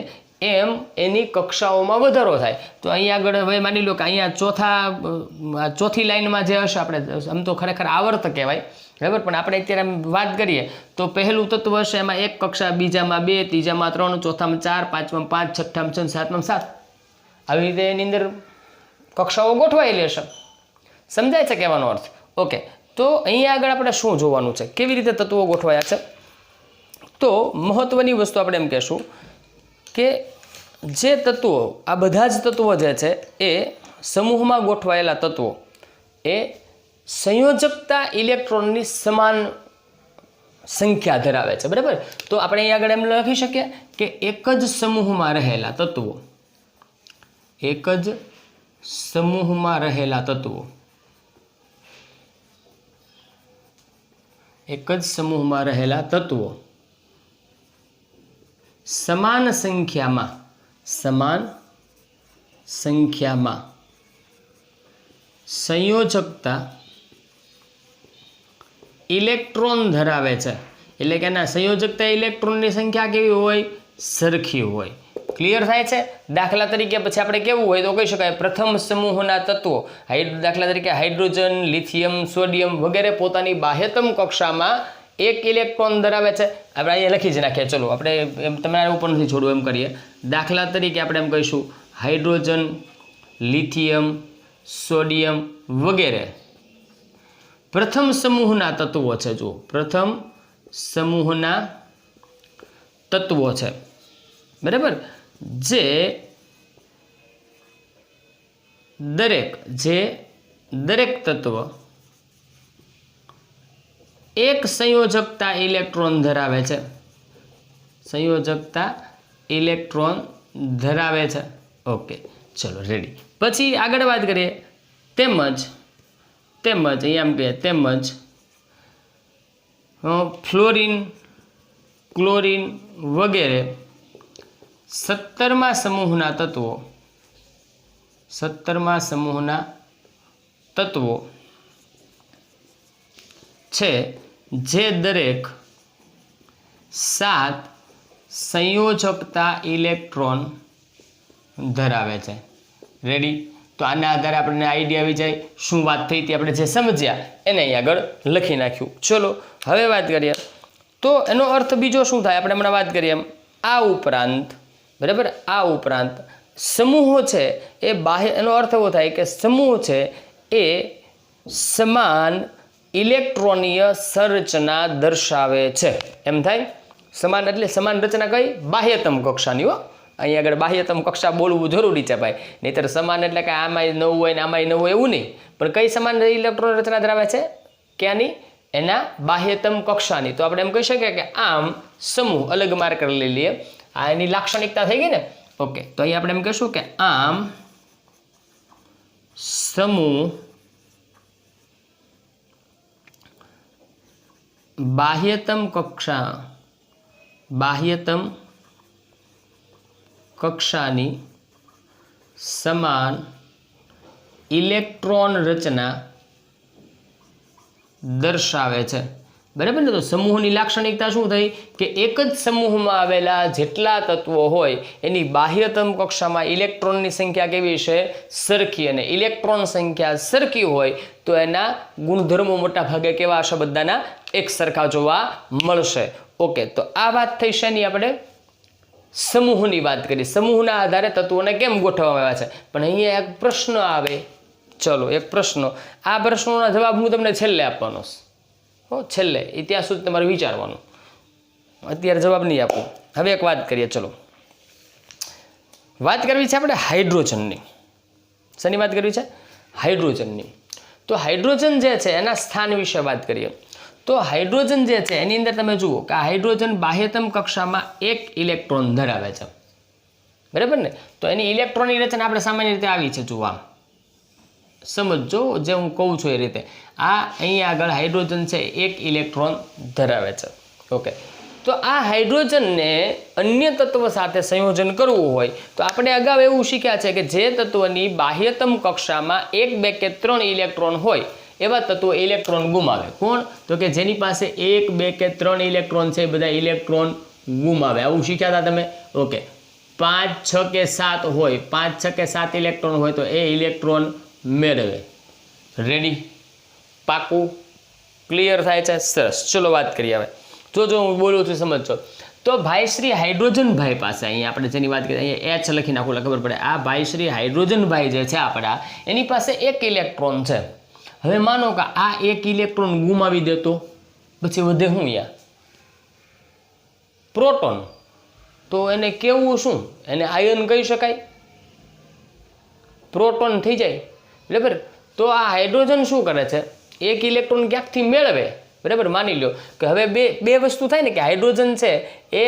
Speaker 1: એમ એની કક્ષાઓમાં વધારો થાય. તો અહીંયા આગળ હવે માની લો કે અહીંયા ચોથી લાઈનમાં જે હશે, આપણે આમ તો ખરેખર આવર્ત કહેવાય, બરાબર, પણ આપણે અત્યારે વાત કરીએ તો પહેલું તત્વ હશે એમાં 1 કક્ષા, બીજામાં 2, ત્રીજામાં 3, ચોથામાં 4, પાંચમાં 5, છઠ્ઠામાં 6, સાતમામાં 7. આવી રીતે એની અંદર કક્ષાઓ ગોઠવાયેલી હશે. સમજાય છે કહેવાનો અર્થ? ઓકે, તો અહીંયા આગળ આપણે શું જોવાનું છે? કેવી રીતે તત્વો ગોઠવાયા છે? તો મહત્વની વસ્તુ આપણે એમ કહેશું કે જે તત્વો, આ બધા જ તત્વો જે છે એ સમૂહમાં ગોઠવાયેલા તત્વો એ સંયોજકતા ઇલેક્ટ્રોનની સમાન સંખ્યા ધરાવે છે, બરાબર. તો આપણે અહીં આગળ એમ લખી શકીએ કે એક જ સમૂહમાં રહેલા તત્વો, એક જ સમૂહમાં રહેલા તત્વો, એક જ સમૂહમાં રહેલા તત્વો સમાન સંખ્યામાં સંયોજકતા ઇલેક્ટ્રોન ધરાવે છે. એટલે કે એના સંયોજકતા ઇલેક્ટ્રોનની સંખ્યા કેવી હોય? સરખી હોય. ક્લિયર થાય છે? દાખલા તરીકે પછી આપણે કેવું હોય તો કહી શકાય પ્રથમ સમૂહના તત્વો, દાખલા તરીકે હાઇડ્રોજન, લિથિયમ, સોડિયમ વગેરે પોતાની બાહ્યતમ કક્ષામાં 1 ઇલેક્ટ્રોન ધરાવે છે. આપણે અહીંયા લખી જ નાખીએ. ચલો આપણે એમ તમારા ઉપર નથી છોડવું એમ કરીએ. દાખલા તરીકે આપણે એમ કહીશું હાઇડ્રોજન, લિથિયમ, સોડિયમ વગેરે પ્રથમ સમૂહના તત્વો છે. જુઓ, પ્રથમ સમૂહના તત્વો છે, બરાબર. જે દરેક તત્વ એક સંયોજકતા ઇલેક્ટ્રોન ધરાવે છે. સંયોજકતા ઇલેક્ટ્રોન ધરાવે છે. ઓકે, ચલો રેડી. પછી આગળ વાત કરીએ. તેમજ અહીંયા એમ કહે તેમજ ફ્લોરિન, ક્લોરિન વગેરે 17મા સમૂહના તત્વો છે જે દરેક 7 સંયોજકતા ઇલેક્ટ્રોન ધરાવે છે. રેડી. તો આના આધારે આપણને આઈડિયા આવી જાય શું વાત થઈ હતી, આપણે જે સમજ્યા એને અહીં આગળ લખી નાખ્યું. ચલો હવે વાત કરીએ. તો એનો અર્થ બીજો શું થાય, આપણે હમણાં વાત કરીએ એમ આ ઉપરાંત, બરાબર, આ ઉપરાંત સમૂહો છે એ બાહ્ય, એનો અર્થ એવો થાય કે સમૂહ છે એ સમાન ઇલેક્ટ્રોનીય સંરચના દર્શાવે છે. એમ થાય. સમાન એટલે સમાન રચના કઈ? બાહ્યતમ કક્ષાની. હો, અહીં આગળ બાહ્યતમ કક્ષા બોલવું જરૂરી છે ભાઈ, નહીંતર સમાન એટલે કે આમાંય નવું હોય ને આમાંય નવું હોય એવું નહીં. પણ કઈ સમાન ઇલેક્ટ્રોન રચના ધરાવે છે? ક્યાંની? એના બાહ્યતમ કક્ષાની. તો આપણે એમ કહી શકીએ કે આમ સમૂહ, અલગ માર્કર લઈ લઈએ, આ એની લાક્ષણિકતા થઈ ગઈ ને. ઓકે, તો અહીં આપણે એમ કહીશું કે આમ સમૂહ બાહ્યતમ કક્ષાની સમાન ઇલેક્ટ્રોન રચના દર્શાવે છે. બરાબર ને. તો સમૂહની લાક્ષણિકતા શું થઈ કે એક જ સમૂહમાં આવેલા જેટલા તત્વો હોય એની બાહ્યતમ કક્ષામાં ઇલેક્ટ્રોનની સંખ્યા કેવી છે? સરખી. અને ઇલેક્ટ્રોન સંખ્યા સરખી હોય તો એના ગુણધર્મો મોટા ભાગે કેવા હશે? બધાના એક સરખા જોવા મળશે. ઓકે, તો આ વાત થઈ છે ની આપણે સમૂહની વાત કરી. સમૂહના આધારે તત્વોને કેમ ગોઠવવામાં આવ્યા છે. પણ અહીંયા એક પ્રશ્ન આવે. ચલો, એક પ્રશ્ન. આ પ્રશ્નોના જવાબ હું તમને છેલ્લે આપવાનો છું. છેલ્લે, ત્યાં સુધી તમારે વિચારવાનું, અત્યારે જવાબ નહીં આપું. હવે એક વાત કરીએ. ચલો, વાત કરવી છે આપણે હાઇડ્રોજનની. શેની વાત કરવી છે? હાઇડ્રોજનની. તો હાઇડ્રોજન જે છે એના સ્થાન વિશે વાત કરીએ. તો હાઇડ્રોજન જે છે એની અંદર તમે જુઓ કે આ હાઇડ્રોજન બાહ્યતમ કક્ષામાં 1 ઇલેક્ટ્રોન ધરાવે છે. બરાબર ને. તો એની ઇલેક્ટ્રોનની રચના આપણે સામાન્ય રીતે આવી છે. જુઓ, આમ સમજો જે હું કહું છું એ રીતે. આ અહીંયા આગળ હાઇડ્રોજન છે 1 ઇલેક્ટ્રોન ધરાવે છે. ઓકે, તો આ હાઇડ્રોજનને અન્ય તત્વ સાથે સંયોજન કરવું હોય તો આપણે અગાઉ એવું શીખ્યા છે કે જે તત્વની બાહ્યતમ કક્ષામાં 1, 2 કે 3 ઇલેક્ટ્રોન હોય એવા તત્વો ઇલેક્ટ્રોન ગુમાવે. કોણ? તો કે જેની પાસે 1, 2 કે 3 ઇલેક્ટ્રોન છે એ બધા ઇલેક્ટ્રોન ગુમાવે. આવું શીખ્યા હતા તમે. ઓકે, 5, 6 કે 7 હોય, 5, 6 કે 7 ઇલેક્ટ્રોન હોય તો એ ઇલેક્ટ્રોન મેળવે. રેડી? પાકું? ક્લિયર થાય છે? સરસ. ચલો વાત કરીએ હવે. જો હું બોલું છું સમજજો. તો ભાઈ શ્રી હાઇડ્રોજનભાઈ પાસે, અહીંયા આપણે જેની વાત કરીએ અહીંયા એચ લખી નાખું એટલે ખબર પડે. આ ભાઈ શ્રી હાઇડ્રોજનભાઈ જે છે આપણા, એની પાસે 1 ઇલેક્ટ્રોન છે. હવે માનો કે આ 1 ઇલેક્ટ્રોન ગુમાવી દેતો, પછી વધે શું? યાર પ્રોટોન. તો એને કેવું શું? એને આયન કહી શકાય, પ્રોટોન થઈ જાય. બરાબર. તો આ હાઇડ્રોજન શું કરે છે? 1 ઇલેક્ટ્રોન ક્યાંકથી મેળવે. બરાબર. માની લો કે હવે બે વસ્તુ થાય ને કે હાઇડ્રોજન છે એ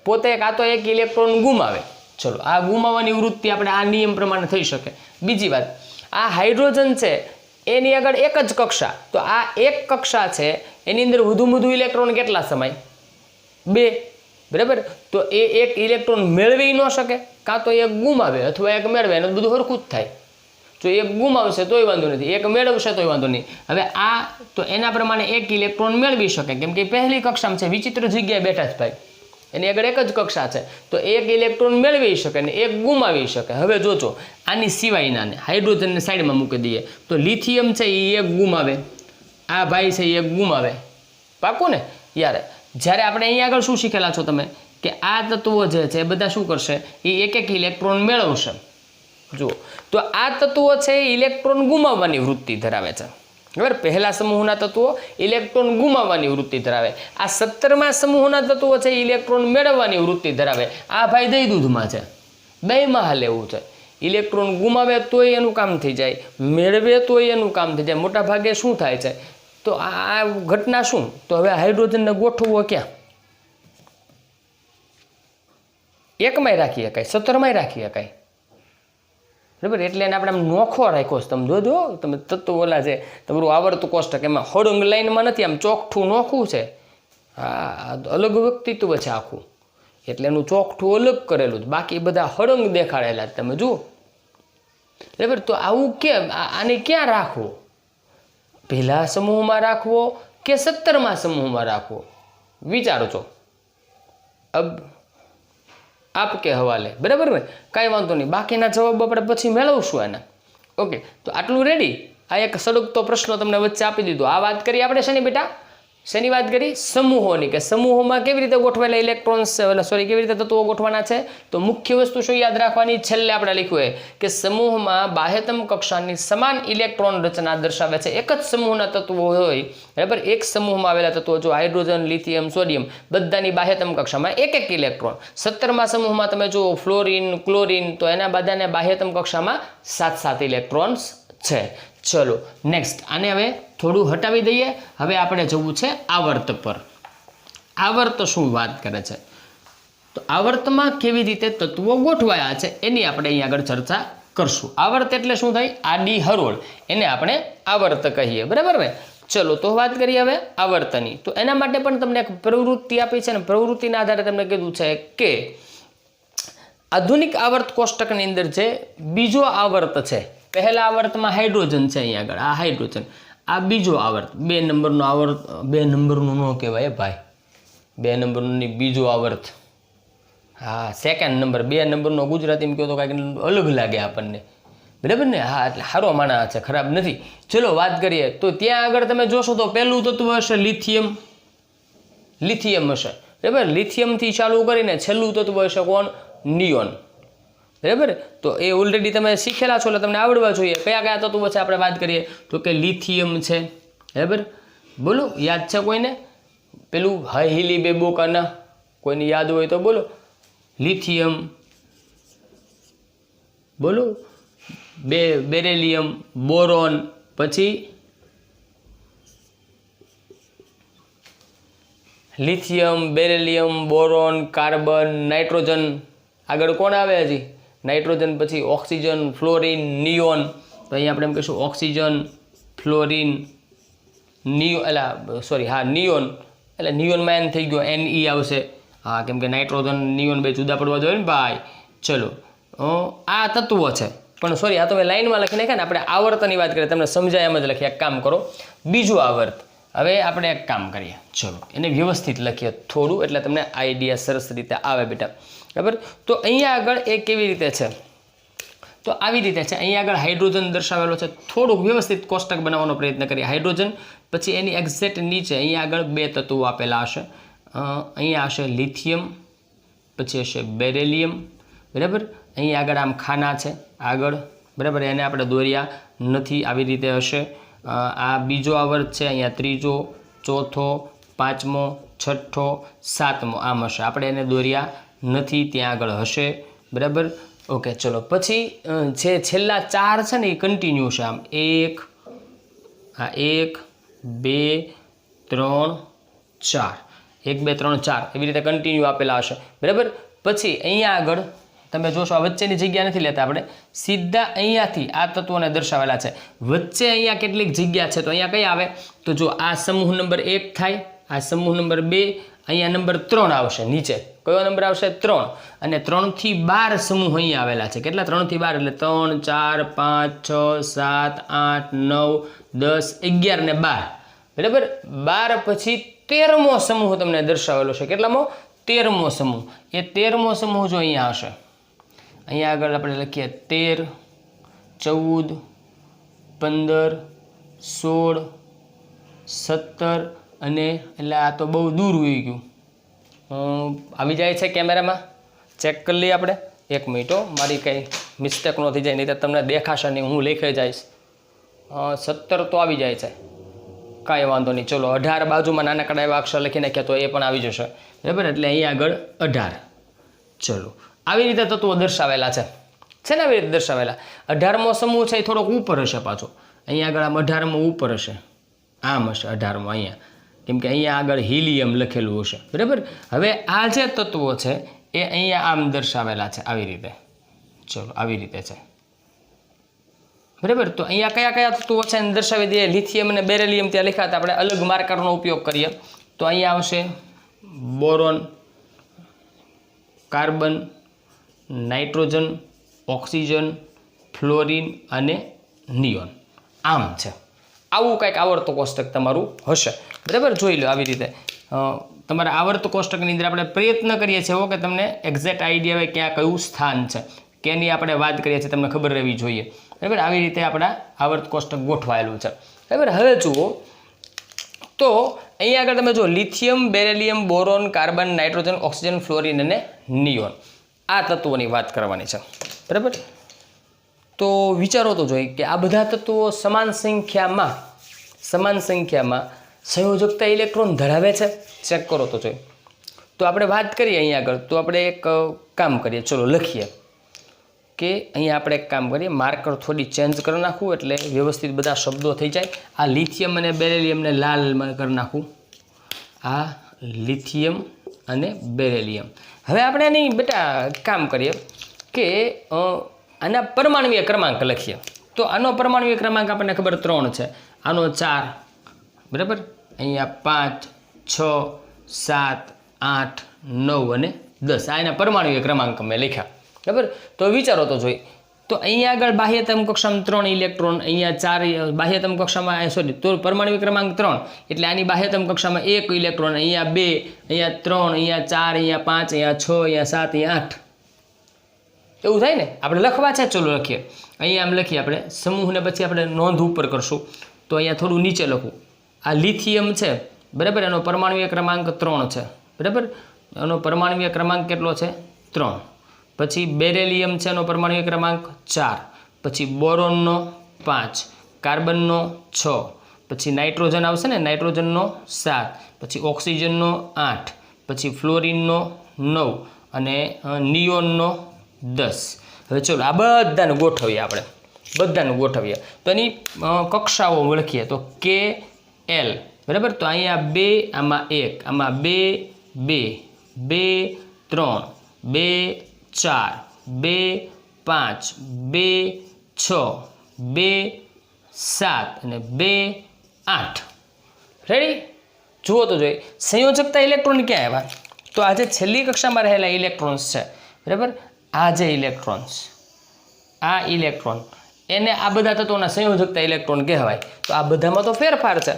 Speaker 1: પોતે કાં તો 1 ઇલેક્ટ્રોન ગુમાવે. ચલો, આ ગુમાવવાની વૃત્તિ આપણે આ નિયમ પ્રમાણે થઈ શકે. બીજી વાત, આ હાઇડ્રોજન છે એની આગળ એક જ કક્ષા. તો આ એક કક્ષા છે એની અંદર વધુ ઇલેક્ટ્રોન કેટલા સમાય? 2. બરાબર. તો એ 1 ઇલેક્ટ્રોન મેળવી ન શકે, કાં તો 1 ગુમાવે અથવા 1 મેળવે, એનું બધું સરખું જ થાય. જો 1 ગુમાવશે તોય વાંધો નથી, 1 મેળવશે તોય વાંધો નહીં. હવે આ તો એના પ્રમાણે 1 ઇલેક્ટ્રોન મેળવી શકે, કેમ કે પહેલી કક્ષામાં છે, વિચિત્ર જગ્યાએ બેઠા જ ભાઈ, એની આગળ એક જ કક્ષા છે. તો 1 ઇલેક્ટ્રોન મેળવી શકે ને 1 ગુમાવી શકે. હવે જોજો, આની સિવાયના હાઇડ્રોજનને સાઈડમાં મૂકી દઈએ તો લિથિયમ છે એ 1 ગુમાવે, આ ભાઈ છે એ 1 ગુમાવે. પાકું ને યાર? જ્યારે આપણે અહીંયા આગળ શું શીખેલા છો તમે કે આ તત્વો જે છે એ બધા શું કરશે? એ 1 ઇલેક્ટ્રોન મેળવશે. જુઓ, તો આ તત્વો છે એ ઇલેક્ટ્રોન ગુમાવવાની વૃત્તિ ધરાવે છે. બરાબર. પહેલા સમૂહના તત્વો ઇલેક્ટ્રોન ગુમાવવાની વૃત્તિ ધરાવે. આ 17મા સમૂહના તત્વો છે ઇલેક્ટ્રોન મેળવવાની વૃત્તિ ધરાવે. આ ભાઈ દહીં દૂધમાં છે, બેયમાં હાલ એવું છે. ઇલેક્ટ્રોન ગુમાવે તોય એનું કામ થઈ જાય, મેળવે તોય એનું કામ થઈ જાય. મોટા ભાગે શું થાય છે? તો આ ઘટના શું? તો હવે હાઇડ્રોજનને ગોઠવવો ક્યાં? 1માં રાખી શકાય, 17માં રાખી શકાય. બરાબર, એટલે એને આપણે આમ નોખો રાખ્યો છે. તમે જોજો, તમે તત્વો ઓલા છે તમારું આવર્ત કોષ્ટક, એમાં હળંગ લાઈનમાં નથી, આમ ચોકઠું નોખું છે. હા, અલગ વ્યક્તિત્વ છે આખું, એટલે એનું ચોકઠું અલગ કરેલું છે, બાકી બધા હળંગ દેખાડેલા તમે જુઓ. બરાબર, તો આવું કેમ, આને ક્યાં રાખવો? પહેલા સમૂહમાં રાખવો કે 17મા સમૂહમાં રાખવો? વિચારો છો. અબ આપ કે હવાલે. બરાબર ને, કાંઈ વાંધો નહીં, બાકીના જવાબ આપણે પછી મેળવશું એના. ઓકે, તો આટલું રેડી. આ એક સળગતો પ્રશ્ન તમને વચ્ચે આપી દીધો. આ વાત કરી આપણે શેની બેટા? શેની વાત કરી? સમૂહોની, કે સમૂહોમાં કેવી રીતે ગોઠવેલા ઇલેક્ટ્રોન્સ કેવી રીતે તત્વો ગોઠવાના છે. તો મુખ્ય વસ્તુ શું યાદ રાખવાની? છેલ્લે આપણે લખ્યું કે સમૂહમાં બાહ્યતમ કક્ષાની સમાન ઇલેક્ટ્રોન રચના દર્શાવે છે. એક જ સમૂહના તત્વો હોય, બરાબર, એક સમૂહમાં આવેલા તત્વો, જો હાઇડ્રોજન, લિથિયમ, સોડિયમ, બધાની બાહ્યતમ કક્ષામાં એક એક ઇલેક્ટ્રોન. 17મા સમૂહમાં તમે જુઓ ફ્લોરિન, ક્લોરિન, તો એના બધાને બાહ્યતમ કક્ષામાં 7 ઇલેક્ટ્રોન્સ છે. ચલો નેક્સ્ટ, આને હવે થોડું હટાવી દઈએ. હવે આપણે જવું છે આવર્ત પર. આવર્ત શું વાત કરે છે? તો આવર્તમાં કેવી રીતે તત્વો ગોઠવાયા છે એની આપણે અહીં આગળ ચર્ચા કરશું. આવર્ત એટલે શું થાય? આડી હરોળ, એને આપણે આવર્ત કહીએ. બરાબર ને? ચલો તો વાત કરીએ હવે આવર્તની. તો એના માટે પણ તમને એક પ્રવૃત્તિ આપી છે, ને પ્રવૃત્તિના આધારે તમને કીધું છે કે આધુનિક આવર્ત કોષ્ટકની અંદર જે બીજો આવર્ત છે, પહેલા આવર્તમાં હાઇડ્રોજન છે, અહીં આગળ આ હાઇડ્રોજન, આ બીજો આવર્ત, 2 નંબરનો આવર્ત, 2 નંબરનું ન કહેવાય ભાઈ, 2 નંબરનું બીજો આવર્ત. હા, સેકન્ડ નંબર, 2 નંબરનો ગુજરાતીમાં કહો તો કાંઈક અલગ લાગે આપણને. બરાબર ને? હા, એટલે સારો માણા છે, ખરાબ નથી. ચલો વાત કરીએ. તો ત્યાં આગળ તમે જોશો તો પહેલું તત્વ હશે લિથિયમ. લિથિયમ હશે, બરાબર. લિથિયમથી ચાલુ કરીને છેલ્લું તત્વ હશે કોણ? નિયોન. બરાબર, તો એ ઓલરેડી તમે શીખેલા છો એટલે તમને આવડવા જોઈએ. કયા કયા તત્વો છે આપણે વાત કરીએ તો કે લિથિયમ છે. બરાબર, બોલો, યાદ છે કોઈને? પેલું હાઈલી બેબોકાના, કોઈને યાદ હોય તો બોલો. લિથિયમ, બોલો, બેરેલિયમ, બોરોન, પછી lithium, beryllium, boron, carbon, nitrogen, આગળ કોણ આવે હજી? નાઇટ્રોજન, પછી ઓક્સિજન, ફ્લોરિન, નિયોન. તો અહીંયા આપણે એમ કહીશું ઓક્સિજન, ફ્લોરિન, નિયોન, એટલે નિયોનમાં એન થઈ ગયો, Ne આવશે. હા, કેમ કે નાઇટ્રોજન, નિયોન બે જુદા પડવા જોઈએ ને ભાઈ. ચલો, આ તત્વો છે, પણ આ તો મેં લાઈનમાં લખી નાખ્યા ને. આપણે આવર્તની વાત કરીએ, તમને સમજાય એમ જ લખીએ. એક કામ કરો, બીજું આવર્ત. હવે આપણે એક કામ કરીએ, ચલો એને વ્યવસ્થિત લખીએ થોડું, એટલે તમને આઈડિયા સરસ રીતે આવે બેટા. બરાબર, તો અહીંયા આગળ એ કેવી રીતે છે? તો આવી રીતે છે. અહીંયા આગળ હાઇડ્રોજન દર્શાવેલો છે. થોડુંક વ્યવસ્થિત કોષ્ટક બનાવવાનો પ્રયત્ન કરીએ. હાઇડ્રોજન, પછી એની એક્ઝેક્ટ નીચે અહીંયા આગળ 2 તત્વો આપેલા હશે. અહીંયા હશે લિથિયમ, પછી હશે બેરેલિયમ. બરાબર, અહીંયા આગળ આમ ખાના છે આગળ. બરાબર, એને આપણે દોર્યા નથી, આવી રીતે હશે. આ બીજો આવર્ત છે, અહીંયા ત્રીજો, ચોથો, પાંચમો, છઠ્ઠો, સાતમો, આમ હશે. આપણે એને દોર્યા નથી, ત્યાં આગળ હશે. બરાબર, ઓકે. ચલો પછી જે છેલ્લા 4 છે ને એ કન્ટિન્યુ છે આમ. 1, 2, 3, 4, 1, 2, 3, 4 એવી રીતે કન્ટિન્યુ આપેલા હશે. બરાબર, પછી અહીંયા આગળ તમે જોશો આ વચ્ચેની જગ્યા નથી લેતા આપણે, સીધા અહીંયાથી આ તત્વોને દર્શાવેલા છે. વચ્ચે અહીંયા કેટલીક જગ્યા છે, તો અહીંયા કઈ આવે? તો જો આ સમૂહ નંબર 1 થાય, આ સમૂહ નંબર 2, અહીંયા નંબર 3 આવશે નીચે. કયો નંબર આવશે? 3. અને 3 થી 12 સમૂહ અહીંયા આવેલા છે. કેટલા? 3 થી 12 એટલે 3, 4, 5, 6, 7, 8, 9, 10, 11 ને 12. બરાબર, 12 પછી 13મો સમૂહ તમને દર્શાવેલો છે. કેટલામો? 13મો સમૂહ. એ 13મો સમૂહ જો અહીંયા હશે, અહીંયા આગળ આપણે લખીએ 13, 14, 15, 16, 17 અને એટલે આ તો બહુ દૂર હોઈ ગયું. આવી જાય છે કેમેરામાં? ચેક કરી લઈએ આપણે. 1 મિનિટ, મારી કંઈ મિસ્ટેક ન થઈ જાય, નહીં તો તમને દેખાશે નહીં, હું લખી જઈશ. 17 તો આવી જાય છે, કાંઈ વાંધો નહીં. ચલો 18 બાજુમાં નાનકડા એવા અક્ષર લખી નાખ્યા તો એ પણ આવી જશે. બરાબર, એટલે અહીંયા આગળ 18. ચલો આવી રીતે તત્વો દર્શાવેલા છે ને આવી રીતે દર્શાવેલા. 18મો સમૂહ છે એ થોડોક ઉપર હશે પાછો. અહીંયા આગળ આમ 18મો ઉપર હશે, આમ હશે 18મો અહીંયા, કેમ કે અહીંયા આગળ હિલિયમ લખેલું હશે. બરાબર, હવે આ જે તત્વો છે એ અહીંયા આમ દર્શાવેલા છે આવી રીતે. ચલો આવી રીતે છે. બરાબર. તો અહીંયા કયા કયા તત્વો છે એને દર્શાવી દઈએ. લિથિયમ અને બેરિલિયમ ત્યાં લખ્યા હતા, આપણે અલગ માર્કરનો ઉપયોગ કરીએ તો અહીંયા આવશે boron, carbon, nitrogen, oxygen, fluorine અને નિયોન. આમ છે, આવું કંઈક આવર્ત કોષ્ટક તમારું હશે. બરાબર, જોઈ લો આવી રીતે. તમારા આવર્ત કોષ્ટકની અંદર આપણે પ્રયત્ન કરીએ છીએ એવો કે તમને એક્ઝેક્ટ આઈડિયા હોય ક્યાં કયું સ્થાન છે, કેની આપણે વાત કરીએ છીએ તમને ખબર રહેવી જોઈએ. બરાબર, આવી રીતે આપણા આવર્ત કોષ્ટક ગોઠવાયેલું છે. બરાબર, હવે જુઓ તો અહીંયા આગળ તમે જો lithium, beryllium, boron, carbon, nitrogen, oxygen, fluorine અને નિયોન આ તત્વોની વાત કરવાની છે. બરાબર, તો વિચારો તો જોઈએ કે આ બધા તત્વો સમાન સંખ્યામાં સંયોજકતા ઇલેક્ટ્રોન ધરાવે છે. ચેક કરો તો જોઈએ. તો આપણે વાત કરીએ અહીંયા આગળ, તો આપણે એક કામ કરીએ, ચલો લખીએ કે અહીંયા આપણે એક કામ કરીએ, માર્કર થોડી ચેન્જ કરી નાખું એટલે વ્યવસ્થિત બધા શબ્દો થઈ જાય. આ લિથિયમ અને બેરિલિયમને લાલમાં કરી નાખું, આ લિથિયમ અને બેરિલિયમ. હવે આપણે આની બેટા કામ કરીએ કે આના પરમાણુય ક્રમાંક લખીએ. તો આનો પરમાણુય ક્રમાંક આપણને ખબર 3 છે, આનો 4, બરાબર, અહીંયા 5, 6, 7, 8, 9 અને 10 આ એના પરમાણુય ક્રમાંક મેં લખ્યા. બરાબર, તો વિચારો તો જોઈ. તો અહીંયા આગળ બાહ્યતમ કક્ષામાં 3 ઇલેક્ટ્રોન, અહીંયા 4 બાહ્યતમ કક્ષામાં, સોરી, તો પરમાણુય ક્રમાંક 3 એટલે આની બાહ્યતમ કક્ષામાં 1 ઇલેક્ટ્રોન, અહીંયા 2, અહીંયા 3, અહીંયા 4, અહીંયા 5, અહીંયા 6, અહીંયા 7, અહીંયા 8. એવું થાય ને. આપણે લખવા છે, ચલો લખીએ. અહીંયા આમ લખીએ આપણે સમૂહને, પછી આપણે નોંધ ઉપર કરશું. તો અહીંયા થોડું નીચે લખું. આ લિથિયમ છે, બરાબર, એનો પરમાણુય ક્રમાંક 3 છે. બરાબર, એનો પરમાણુય ક્રમાંક કેટલો છે? 3. પછી બેરિલિયમ છે, એનો પરમાણુય ક્રમાંક 4. પછી બોરોનનો 5, કાર્બનનો 6, પછી નાઇટ્રોજન આવશે ને, નાઇટ્રોજનનો 7, પછી ઓક્સિજનનો 8, પછી ફ્લોરિનનો 9 અને નિયોનનો 10. હવે ચલો આ બધાને ગોઠવીએ, આપણે બધાને ગોઠવીએ. તો એની કક્ષાઓ લખીએ તો કે એલ. બરાબર, તો અહીંયા 2, આમાં 1, આમાં 2, 2, 2, 3, 2, 4, 2, 5, 2, 6, 2, 7 અને 2, 8. રેડી? જુઓ તો જોઈએ સંયોજકતા ઇલેક્ટ્રોન ક્યાં આવ્યા? તો આજે છેલ્લી કક્ષામાં રહેલા ઇલેક્ટ્રોન્સ છે. બરાબર, આ જે ઇલેક્ટ્રોન્સ, આ ઇલેક્ટ્રોન, એને આ બધા તત્વોના સંયોજકતા ઇલેક્ટ્રોન કહેવાય. તો આ બધામાં તો ફેરફાર છે.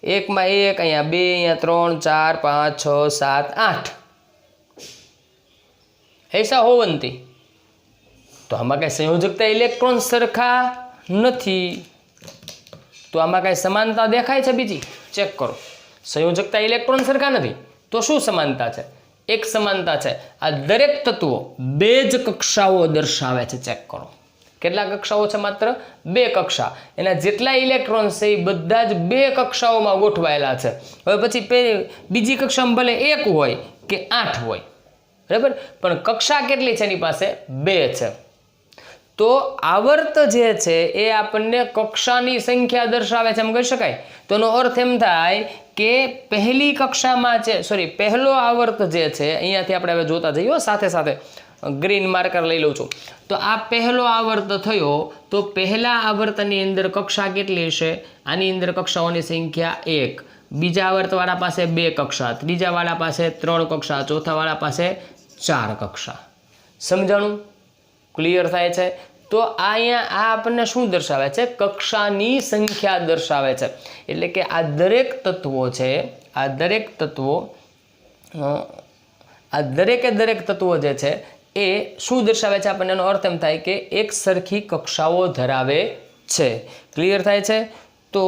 Speaker 1: 1માં 1, અહીંયા 2, અહીંયા 3, 4, 5, 6, 7, 8 ऐसा होवंती. તો આમાં કાંઈ સંયોજકતા ઇલેક્ટ્રોન સરખા નથી. તો આમાં કાંઈ સમાનતા દેખાય છે બીજી? ચેક કરો. સંયોજકતા ઇલેક્ટ્રોન સરખા નથી, તો શું સમાનતા છે? એક સમાનતા છે, આ દરેક તત્વો 2 જ કક્ષાઓ દર્શાવે છે. ચેક કરો કેટલા કક્ષાઓ છે? માત્ર 2 કક્ષા. એના જેટલા ઇલેક્ટ્રોન છે એ બધા જ 2 કક્ષાઓમાં ગોઠવાયેલા છે. હવે પછી બીજી કક્ષામાં ભલે 1 હોય કે 8 હોય, બરાબર, પણ કક્ષા કેટલી છે એની પાસે? 2 છે. તો આવર્ત જે છે એ આપણને કક્ષાની સંખ્યા દર્શાવે છે એમ કહી શકાય. તો એનો અર્થ એમ થાય કે પહેલી કક્ષામાં છે, સોરી, પહેલો આવર્ત જે છે, અહીંયાથી આપણે હવે જોતા જઈએ સાથે સાથે, ગ્રીન માર્કર લઈ લઉં છું. તો આ પહેલો આવર્ત થયો, તો પહેલા આવર્તની અંદર કક્ષા કેટલી હશે? આની અંદર કક્ષાઓની સંખ્યા 1. બીજા આવર્તવાળા પાસે 2 કક્ષા, ત્રીજા વાળા પાસે 3 કક્ષા, ચોથા વાળા પાસે 4 કક્ષા. સમજાણું? ક્લિયર થાય છે? તો અહીંયા આ આપણને શું દર્શાવે છે? કક્ષાની સંખ્યા દર્શાવે છે. એટલે કે આ દરેક તત્વો છે, આ દરેક તત્વો, આ દરેક તત્વો જે છે એ શું દર્શાવે છે આપણને? એનો અર્થ એમ થાય કે એક સરખી કક્ષાઓ ધરાવે છે. ક્લિયર થાય છે? તો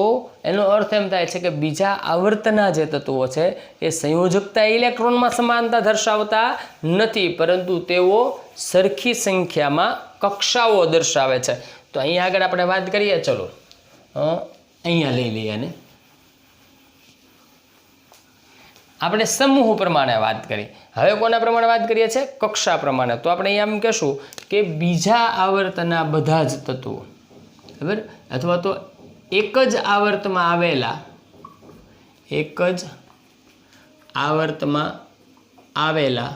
Speaker 1: એનો અર્થ એમ થાય છે કે બીજા આવર્તના જે તત્વો છે એ સંયોજકતા ઇલેક્ટ્રોનમાં સમાનતા દર્શાવતા નથી, પરંતુ તેઓ સરખી સંખ્યામાં કક્ષાઓ દર્શાવે છે. તો અહીંયા આગળ આપણે વાત કરીએ, ચલો અહીંયા લઈ લઈએ અને આપણે સમૂહ પ્રમાણે વાત કરી. હવે કોના પ્રમાણે વાત કરીએ છીએ? કક્ષા પ્રમાણે. તો આપણે અહીંયા એમ કહેશું કે બીજા આવર્તના બધા જ તત્વો, બરાબર, અથવા તો એક જ આવર્તમાં આવેલા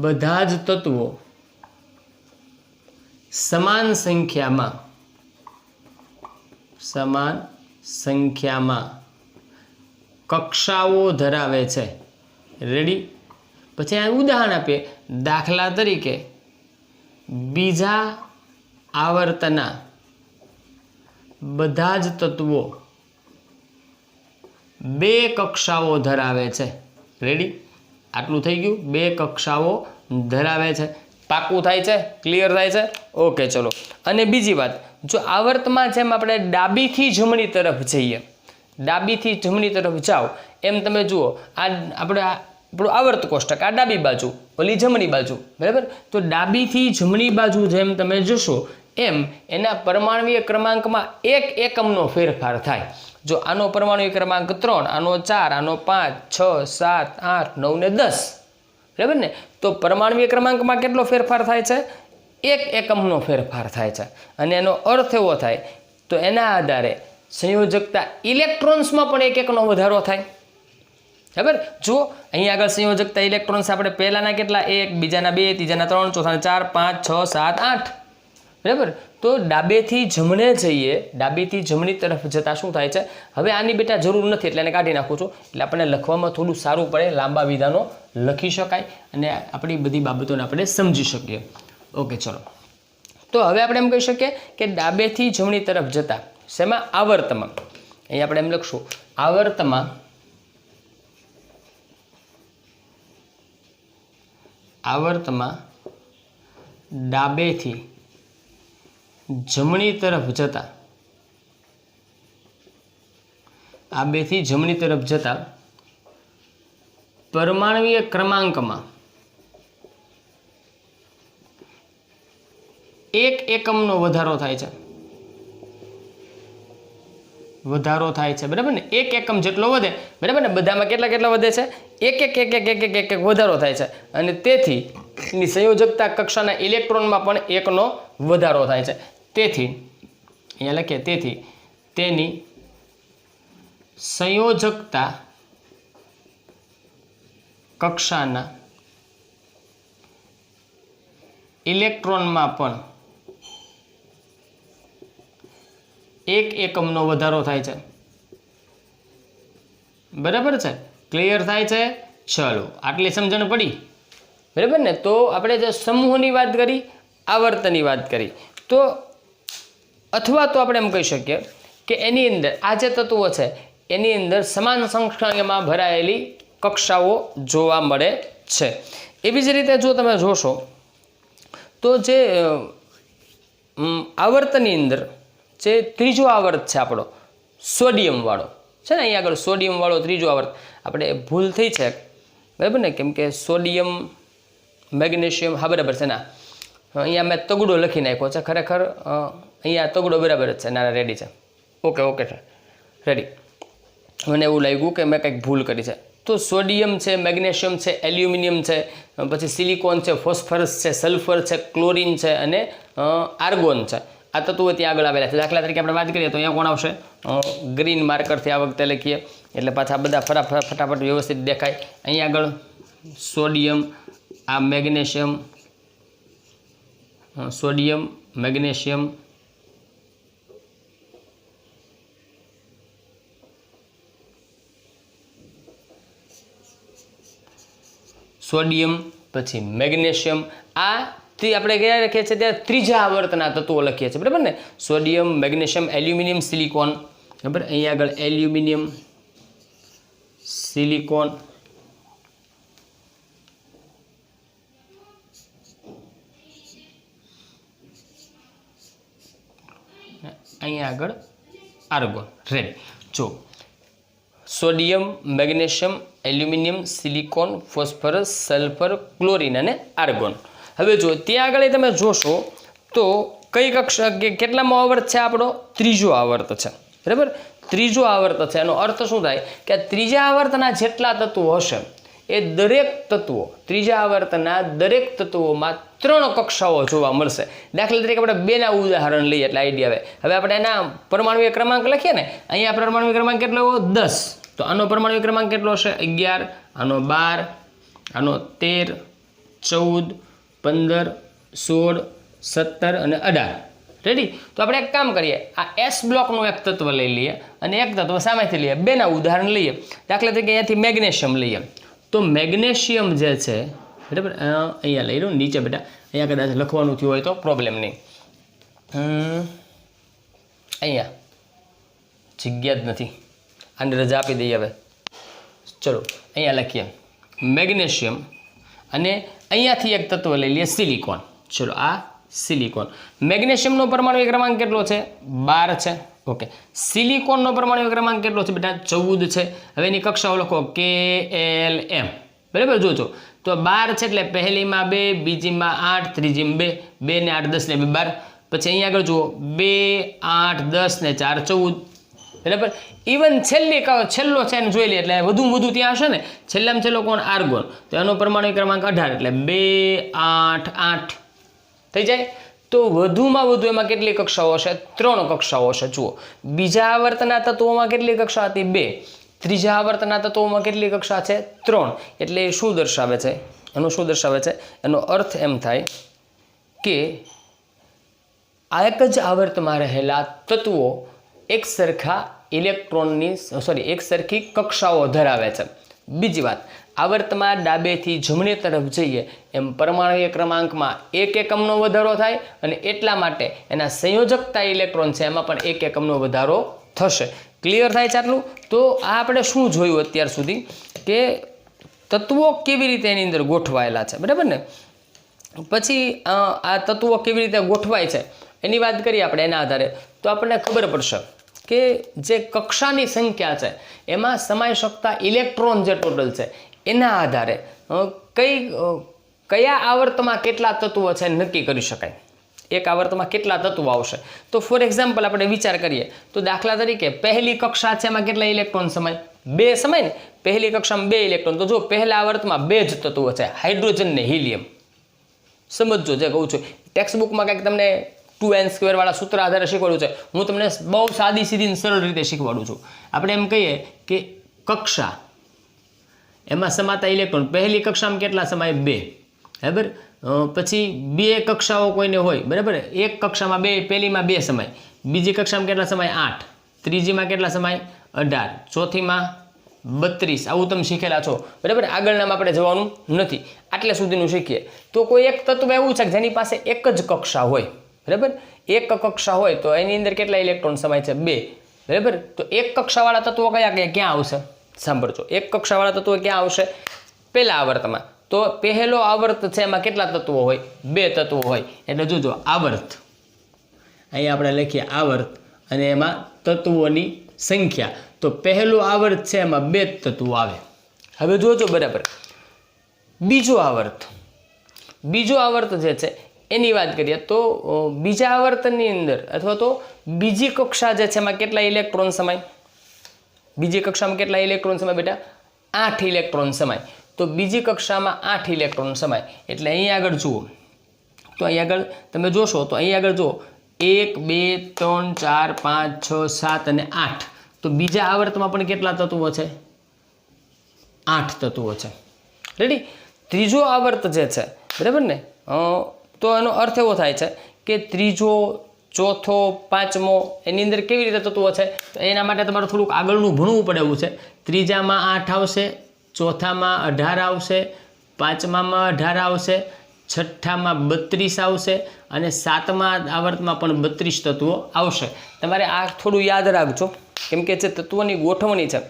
Speaker 1: બધા જ તત્વો સમાન સંખ્યામાં સમાન સંખ્યામાં કક્ષાઓ ધરાવે છે. રેડી. પછી આ ઉદાહરણ આપીએ. દાખલા તરીકે બીજા આવર્તના બધા જ તત્વો 2 કક્ષાઓ ધરાવે છે. રેડી. આટલું થઈ ગયું. 2 કક્ષાઓ ધરાવે છે. પાકું થાય છે? ક્લિયર થાય છે? ઓકે, ચલો. અને બીજી વાત, જો આવર્તમાં જેમ આપણે ડાબીથી જમણી તરફ જઈએ, ડાબીથી જમણી તરફ જાઓ, એમ તમે જુઓ આ આપણું આવર્ત કોષ્ટક, આ ડાબી બાજુ, ઓલી જમણી બાજુ, બરાબર. તો ડાબીથી જમણી બાજુ જેમ તમે જશો એમ એના પરમાણ્વીય ક્રમાંકમાં 1 એકમનો ફેરફાર થાય. જો આનો પરમાણ્વીય ક્રમાંક 3, આનો 4, આનો 5, 6, 7, 8, 9 ને 10, બરાબર ને. તો પરમાણ્વીય ક્રમાંકમાં કેટલો ફેરફાર થાય છે? 1 એકમનો ફેરફાર થાય છે. અને એનો અર્થ એવો થાય તો એના આધારે સંયોજકતા ઇલેક્ટ્રોન્સમાં પણ 1 એકનો વધારો થાય. બરાબર. જુઓ અહીં આગળ સંયોજકતા ઇલેક્ટ્રોન્સ આપણે પહેલાના કેટલા? 1, બીજાના 2, ત્રીજાના 3, ચોથાના 4, 5, 6, 7, 8, બરાબર. તો ડાબેથી જમણે જઈએ, ડાબીથી જમણી તરફ જતાં શું થાય છે? હવે આની બેટા જરૂર નથી એટલે એને કાઢી નાખું છું, એટલે આપણને લખવામાં થોડું સારું પડે, લાંબા વિધાનો લખી શકાય અને આપણી બધી બાબતોને આપણે સમજી શકીએ. ઓકે, ચલો. તો હવે આપણે એમ કહી શકીએ કે ડાબેથી જમણી તરફ જતાં શેમાં? આવર્તમાં. અહીં આપણે એમ લખશું આવર્તમાં ડાબેથી જમણી તરફ જતાં પરમાણ્વીય ક્રમાંકમાં 1 એકમનો વધારો થાય છે. બરાબર ને. 1 એકમ જેટલો વધે, બરાબર ને. બધામાં કેટલા વધે છે? 1 વધારો થાય છે. અને તેથી એની સંયોજકતા કક્ષાના ઇલેક્ટ્રોનમાં પણ 1નો વધારો થાય છે. તેથી અહીંયા લખીએ, તેથી તેની સંયોજકતા કક્ષાના ઇલેક્ટ્રોનમાં પણ 1 એકમનો વધારો થાય છે. બરાબર છે? ક્લિયર થાય છે? ચલો, આટલી સમજણ પડી, બરાબર ને. તો આપણે જે સમૂહની વાત કરી, આવર્તનની વાત કરી, તો અથવા તો આપણે એમ કહી શકીએ કે એની અંદર આ જે તત્વો છે એની અંદર સમાન સંખ્યામાં ભરાયેલી કક્ષાઓ જોવા મળે છે. એવી જ રીતે જો તમે જોશો તો જે આવર્તનની અંદર જે ત્રીજો આવર્ત છે આપણો સોડિયમવાળો છે ને, અહીં આગળ સોડિયમવાળો ત્રીજો આવર્ત, આપણે ભૂલ થઈ છે, બરાબર ને, કેમ કે સોડિયમ મેગ્નેશિયમ, હા બરાબર છે. ના, અહીંયા મેં તગડો લખી નાખ્યો છે, ખરેખર અહીંયા તગડો બરાબર જ છે. ના, રેડી છે. ઓકે છે, રેડી. મને એવું લાગ્યું કે મેં કંઈક ભૂલ કરી છે. તો સોડિયમ છે, મેગ્નેશિયમ છે, એલ્યુમિનિયમ છે, પછી સિલિકોન છે, ફોસ્ફરસ છે, સલ્ફર છે, ક્લોરિન છે અને આર્ગોન છે. આ તત્વો ત્યાં આગળ આવેલા છે. દાખલા તરીકે આપણે વાત કરીએ તો અહીંયા કોણ આવશે? ગ્રીન માર્કરથી આ વખતે લખીએ એટલે પાછા બધા ફટાફટ વ્યવસ્થિત દેખાય. અહીંયા આગળ સોડિયમ, આ મેગ્નેશિયમ, સોડિયમ, મેગ્નેશિયમ, સોડિયમ, પછી મેગ્નેશિયમ, આ આપણે કયા લખીએ છીએ? ત્યાં ત્રીજા આવર્તના તત્વો લખીએ છીએ, બરાબર ને. સોડિયમ, મેગ્નેશિયમ, એલ્યુમિનિયમ, સિલિકોન, બરાબર. અહીંયા આગળ એલ્યુમિનિયમ, સિલિકોન, અહીંયા આગળ આર્ગોન. રેડી. જો sodium, magnesium, aluminium, silicon, phosphorus, sulphur, chlorine અને આર્ગોન. હવે જો ત્યાં આગળ તમે જોશો તો કઈ કક્ષા કેટલામો આવર્ત છે આપણો? ત્રીજો આવર્ત છે, બરાબર. ત્રીજો આવર્ત છે. એનો અર્થ શું થાય કે ત્રીજા આવર્તના જેટલા તત્વો હશે એ દરેક તત્વો, ત્રીજા આવર્તના દરેક તત્વોમાં 3 કક્ષાઓ જોવા મળશે. દાખલા તરીકે આપણે 2ના ઉદાહરણ લઈએ એટલે આઈડિયા આવે. હવે આપણે એના પરમાણુય ક્રમાંક લખીએ ને, અહીંયા પરમાણુય ક્રમાંક કેટલો હોય? 10. તો આનો પરમાણુય ક્રમાંક કેટલો હશે? 11, આનો 12, આનો 13, 14, 15, 16, 17 અને 18. રેડી? તો આપણે એક કામ કરીએ, આ એસ બ્લોકનું એક તત્વ લઈ લઈએ અને એક તત્વ સામેથી લઈએ, બેના ઉદાહરણ લઈએ. દાખલા તરીકે અહીંયાથી મેગ્નેશિયમ લઈએ. તો મેગ્નેશિયમ જે છે, બરાબર, અહીંયા લઈ લો નીચે બેટા, અહીંયા કદાચ લખવાનું થયું હોય તો પ્રોબ્લેમ નહીં. અહીંયા જગ્યા જ નથી, આને રજા આપી દઈએ હવે. ચલો અહીંયા લખીએ મેગ્નેશિયમ અને અહીંયાથી એક તત્વ લઈ લઈએ સિલિકોન. ચલો આ સિલિકોન. મેગ્નેશિયમનો પરમાણુ ક્રમાંક કેટલો છે? 12 છે. ઓકે. સિલિકોનનો પરમાણુ ક્રમાંક કેટલો છે બેટા? 14 છે. હવે એની કક્ષાઓ લખો KLM. બરાબર, જોજો તો 12 છે એટલે પહેલીમાં 2, બીજીમાં 8, ત્રીજીમાં 2, 2 ને 8 10 ને 2 12. પછી અહીંયા આગળ જુઓ 2 8 10 ને 4 14. બરાબર. ઇવન છેલ્લો છે એને જોઈ લે એટલે વધુ ત્યાં હશે ને. છેલ્લામાં છેલ્લો કોણ? આર્ગોન. તો એનો પરમાણુ ક્રમાંક 18 એટલે 2 8 8 થઈ જાય. તો વધુમાં વધુ એમાં કેટલી કક્ષાઓ હશે? 3 કક્ષાઓ હશે. જુઓ, બીજા આવર્તના તત્વોમાં કેટલી કક્ષા હતી? 2. ત્રીજા આવર્તના તત્વોમાં કેટલી કક્ષા છે? 3. એટલે એ શું દર્શાવે છે? એનું શું દર્શાવે છે? એનો અર્થ એમ થાય કે આ એક જ આવર્તમાં રહેલા તત્વો એક સરખા એક સરખી કક્ષાઓ ધરાવે છે. બીજી વાત, આવર્તમાં ડાબેથી જમણી તરફ જઈએ એમ પરમાણુય ક્રમાંકમાં 1 એકમનો વધારો થાય અને એટલા માટે એના સંયોજકતા ઇલેક્ટ્રોન છે એમાં પણ 1 એકમનો વધારો થશે. ક્લિયર થાય છે આટલું? તો આ આપણે શું જોયું અત્યાર સુધી કે તત્વો કેવી રીતે એની અંદર ગોઠવાયેલા છે, બરાબર ને? પછી આ તત્વો કેવી રીતે ગોઠવાય છે એની વાત કરીએ આપણે. એના આધારે તો આપણને ખબર પડશે કે જે કક્ષાની સંખ્યા છે એમાં સમાઈ શકતા ઇલેક્ટ્રોન જે ટોટલ છે એના આધારે કયા આવર્તમાં કેટલા તત્વો છે નક્કી કરી શકાય. એક આવર્તમાં કેટલા તત્વો આવશે. તો ફોર એક્ઝામ્પલ આપણે વિચાર કરીએ તો દાખલા તરીકે પહેલી કક્ષા છે એમાં કેટલા ઇલેક્ટ્રોન સમાય? 2 સમાય ને. પહેલી કક્ષામાં 2 ઇલેક્ટ્રોન. તો જો પહેલા આવર્તમાં 2 જ તત્વો છે, હાઇડ્રોજન ને હિલિયમ. સમજો જે કહું છું. ટેક્સ્ટ બુકમાં કંઈક તમને 2n² વાળા સૂત્ર આધારે શીખવાડું છે. હું તમને બહુ સાદી સીધી સરળ રીતે શીખવાડું છું. આપણે એમ કહીએ કે કક્ષા એમાં સમાતા ઇલેક્ટ્રોન પહેલી કક્ષામાં કેટલા સમાય? 2. બરાબર. પછી 2 કક્ષાઓ કોઈને હોય, બરાબર. એક કક્ષામાં 2, પહેલીમાં 2 સમાય, બીજી કક્ષામાં કેટલા સમાય? 8, ત્રીજીમાં કેટલા સમાય? 18, ચોથીમાં 32. આવું તમે શીખેલા છો, બરાબર. આગળનામાં આપણે જવાનું નથી, આટલે સુધીનું શીખીએ. તો કોઈ એક તત્વ એવું છે જેની પાસે એક જ કક્ષા હોય, બરાબર. એક કક્ષા હોય તો એની અંદર કેટલા ઇલેક્ટ્રોન સમાય છે? 2, બરાબર. તો એક કક્ષાવાળા તત્વો ક્યાં આવશે? સાંભળજો, એક કક્ષાવાળા તત્વો ક્યાં આવશે? પહેલા આવર્તમાં. તો પહેલો આવર્ત છે એમાં કેટલા તત્વો હોય? 2 તત્વો હોય. એટલે જોજો આવર્ત, અહીંયા આપણે લખીએ આવર્ત અને એમાં તત્વોની સંખ્યા. તો પહેલો આવર્ત છે એમાં 2 તત્વો આવે. હવે જોજો બરાબર. બીજો આવર્ત જે છે એની વાત કરીએ તો બીજા આવર્તનની અંદર અથવા તો બીજી કક્ષા જે છે એમાં કેટલા ઇલેક્ટ્રોન સમાય? બીજી કક્ષામાં કેટલા ઇલેક્ટ્રોન સમાય બેટા? 8 ઇલેક્ટ્રોન સમાય. તો બીજી કક્ષામાં 8 ઇલેક્ટ્રોન સમાય. એટલે અહીંયા આગળ જુઓ તો અહીંયા આગળ તમે જોશો તો અહીંયા આગળ જુઓ 1 2 3 4 5 6 7 અને 8. તો બીજા આવર્તમાં પણ કેટલા તત્વો છે? 8 તત્વો છે. રેડી? ત્રીજો આવર્ત જે છે, બરાબર ને, તો એનો અર્થ એવો થાય છે કે ત્રીજો, ચોથો, પાંચમો એની અંદર કેવી રીતે તત્વો છે? તો એના માટે તમારે થોડુંક આગળનું ભણવું પડે એવું છે. ત્રીજામાં 8 આવશે, ચોથામાં 18 આવશે, પાંચમામાં 18 આવશે, છઠ્ઠામાં 32 આવશે અને સાતમા આવર્તમાં પણ 32 તત્વો આવશે. તમારે આ થોડું યાદ રાખજો કેમ કે જે તત્વોની ગોઠવણી છે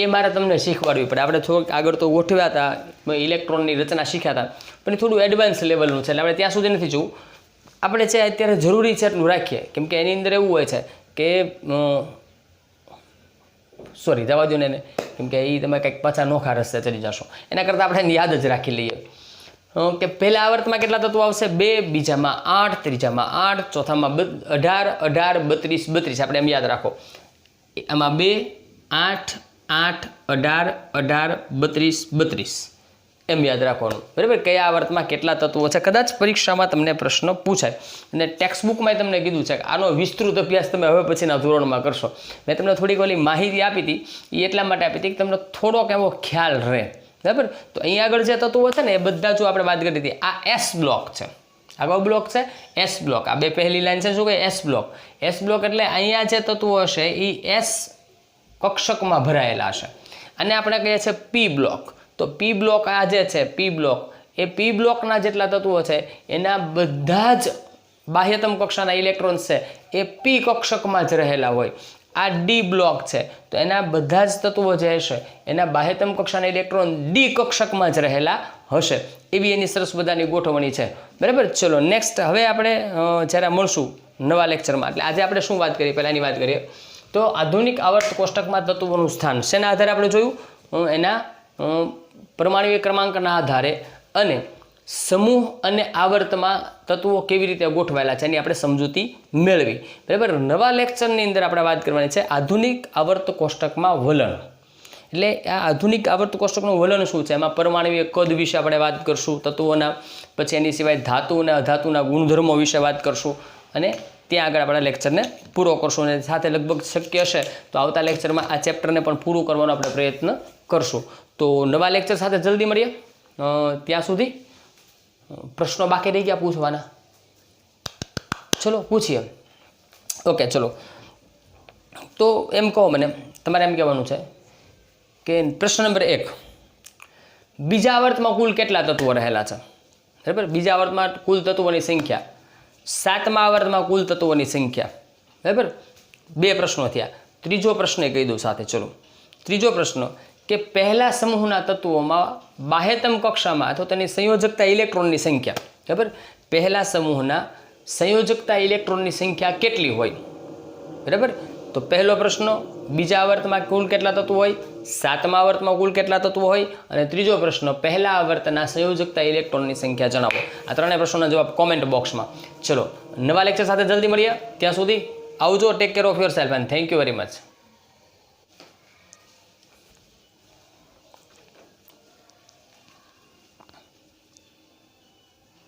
Speaker 1: એ મારે તમને શીખવાડવી પડે. આપણે થોડુંક આગળ તો ગોઠવ્યા હતા, ઇલેક્ટ્રોનની રચના શીખ્યા હતા, પણ એ થોડું એડવાન્સ લેવલનું છે એટલે આપણે ત્યાં સુધી નથી જોવું. આપણે જે અત્યારે જરૂરી છે એટલું રાખીએ કેમ કે એની અંદર એવું હોય છે કે સોરી જવા દો ને એને, કેમ કે એ તમે કંઈક પાછા નોખા રસ્તે ચડી જશો. એના કરતાં આપણે એને યાદ જ રાખી લઈએ કે પહેલા આવર્તમાં કેટલા તત્વો આવશે? 2, બીજામાં 8, ત્રીજામાં 8, ચોથામાં 18, 18, 32, 32. આપણે એમ યાદ રાખો. આમાં 2, 8, 8, 18, 18, 32, 32 એમ યાદ રાખવાનું, બરાબર. કયા આવર્તમાં કેટલા તત્વો છે? કદાચ પરીક્ષામાં તમને પ્રશ્ન પૂછાય અને ટેક્સ્ટ બુકમાં તમને કીધું છે કે આનો વિસ્તૃત અભ્યાસ તમે હવે પછીના ધોરણમાં કરશો. મેં તમને થોડીક ઓલી માહિતી આપી હતી એ એટલા માટે આપી હતી કે તમને થોડોક એવો ખ્યાલ રહે, બરાબર. તો અહીંયા આગળ જે તત્વો છે ને એ બધા જો આપણે વાત કરી હતી, આ એસ બ્લોક છે. આગળ બ્લોક છે એસ બ્લોક. આ બે પહેલી લાઈન છે શું કે એસ બ્લોક. એસ બ્લોક એટલે અહીંયા જે તત્વો હશે એ એસ કક્ષકમાં ભરાયેલા હશે. અને આપણે કહીએ છીએ પી બ્લોક. તો પી બ્લોક આ જે છે પી બ્લોક એ પી બ્લોકના જેટલા તત્વો છે એના બધા જ બાહ્યતમ કક્ષાના ઇલેક્ટ્રોન્સ છે એ પી કક્ષકમાં જ રહેલા હોય. આ ડી બ્લોક છે તો એના બધા જ તત્વો જે હશે એના બાહ્યતમ કક્ષાના ઇલેક્ટ્રોન ડી કક્ષકમાં જ રહેલા હશે. એવી એની સરસ બધાની ગોઠવણી છે. બરાબર. ચલો નેક્સ્ટ હવે આપણે જ્યારે મળશું નવા લેક્ચરમાં એટલે આજે આપણે શું વાત કરીએ પહેલાંની વાત કરીએ તો આધુનિક આવર્ત કોષ્ટકમાં તત્વોનું સ્થાન શેના આધારે આપણે જોયું એના પરમાણ્વીય ક્રમાંકના આધારે અને સમૂહ અને આવર્તમાં તત્વો કેવી રીતે ગોઠવાયેલા છે એની આપણે સમજૂતી મેળવી. બરાબર. નવા લેક્ચરની અંદર આપણે વાત કરવાની છે આધુનિક આવર્ત કોષ્ટકમાં વલણ. એટલે આ આધુનિક આવર્ત કોષ્ટકનું વલણ શું છે એમાં પરમાણ્વીય કદ વિશે આપણે વાત કરશું તત્વોના, પછી એની સિવાય ધાતુ અને અધાતુના ગુણધર્મો વિશે વાત કરશું અને ત્યાં આગળ આપણા લેક્ચરને પૂરો કરશું. અને સાથે લગભગ શક્ય હશે તો આવતા લેક્ચરમાં આ ચેપ્ટરને પણ પૂરું કરવાનો આપણે પ્રયત્ન કરશું. તો નવા લેક્ચર સાથે જલ્દી મળીએ. ત્યાં સુધી પ્રશ્નો બાકી રહી ગયા પૂછવાના? ચલો પૂછીએ. ઓકે ચલો. તો એમ કહો મને, તમારે એમ કહેવાનું છે કે પ્રશ્ન નંબર 1, બીજા આવર્તમાં કુલ કેટલા તત્વો રહેલા છે? બરાબર. બીજા આવર્તમાં કુલ તત્વોની સંખ્યા, 7મા આવર્તમાં કુલ તત્વોની સંખ્યા. બરાબર. 2 પ્રશ્નો થયા. ત્રીજો પ્રશ્ન કહી દઉં સાથે. ચલો ત્રીજો પ્રશ્ન કે પહેલા સમૂહના તત્વોમાં બાહ્યતમ કક્ષામાં અથવા તેની સંયોજકતા ઇલેક્ટ્રોનની સંખ્યા. બરાબર. પહેલા સમૂહના સંયોજકતા ઇલેક્ટ્રોનની સંખ્યા કેટલી હોય? બરાબર. તો પહેલો પ્રશ્ન બીજા આવર્તમાં કુલ કેટલા તત્વો હોય, 7મા આવર્તમાં કુલ કેટલા તત્વો હોય, અને ત્રીજો પ્રશ્ન પહેલા આવર્તના સંયોજકતા ઇલેક્ટ્રોનની સંખ્યા જણાવો. આ ત્રણેય પ્રશ્નોના જવાબ કોમેન્ટ બોક્સમાં. ચલો નવા લેક્ચર સાથે જલ્દી મળીએ. ત્યાં સુધી આવજો. Take care of your self and thank you very much.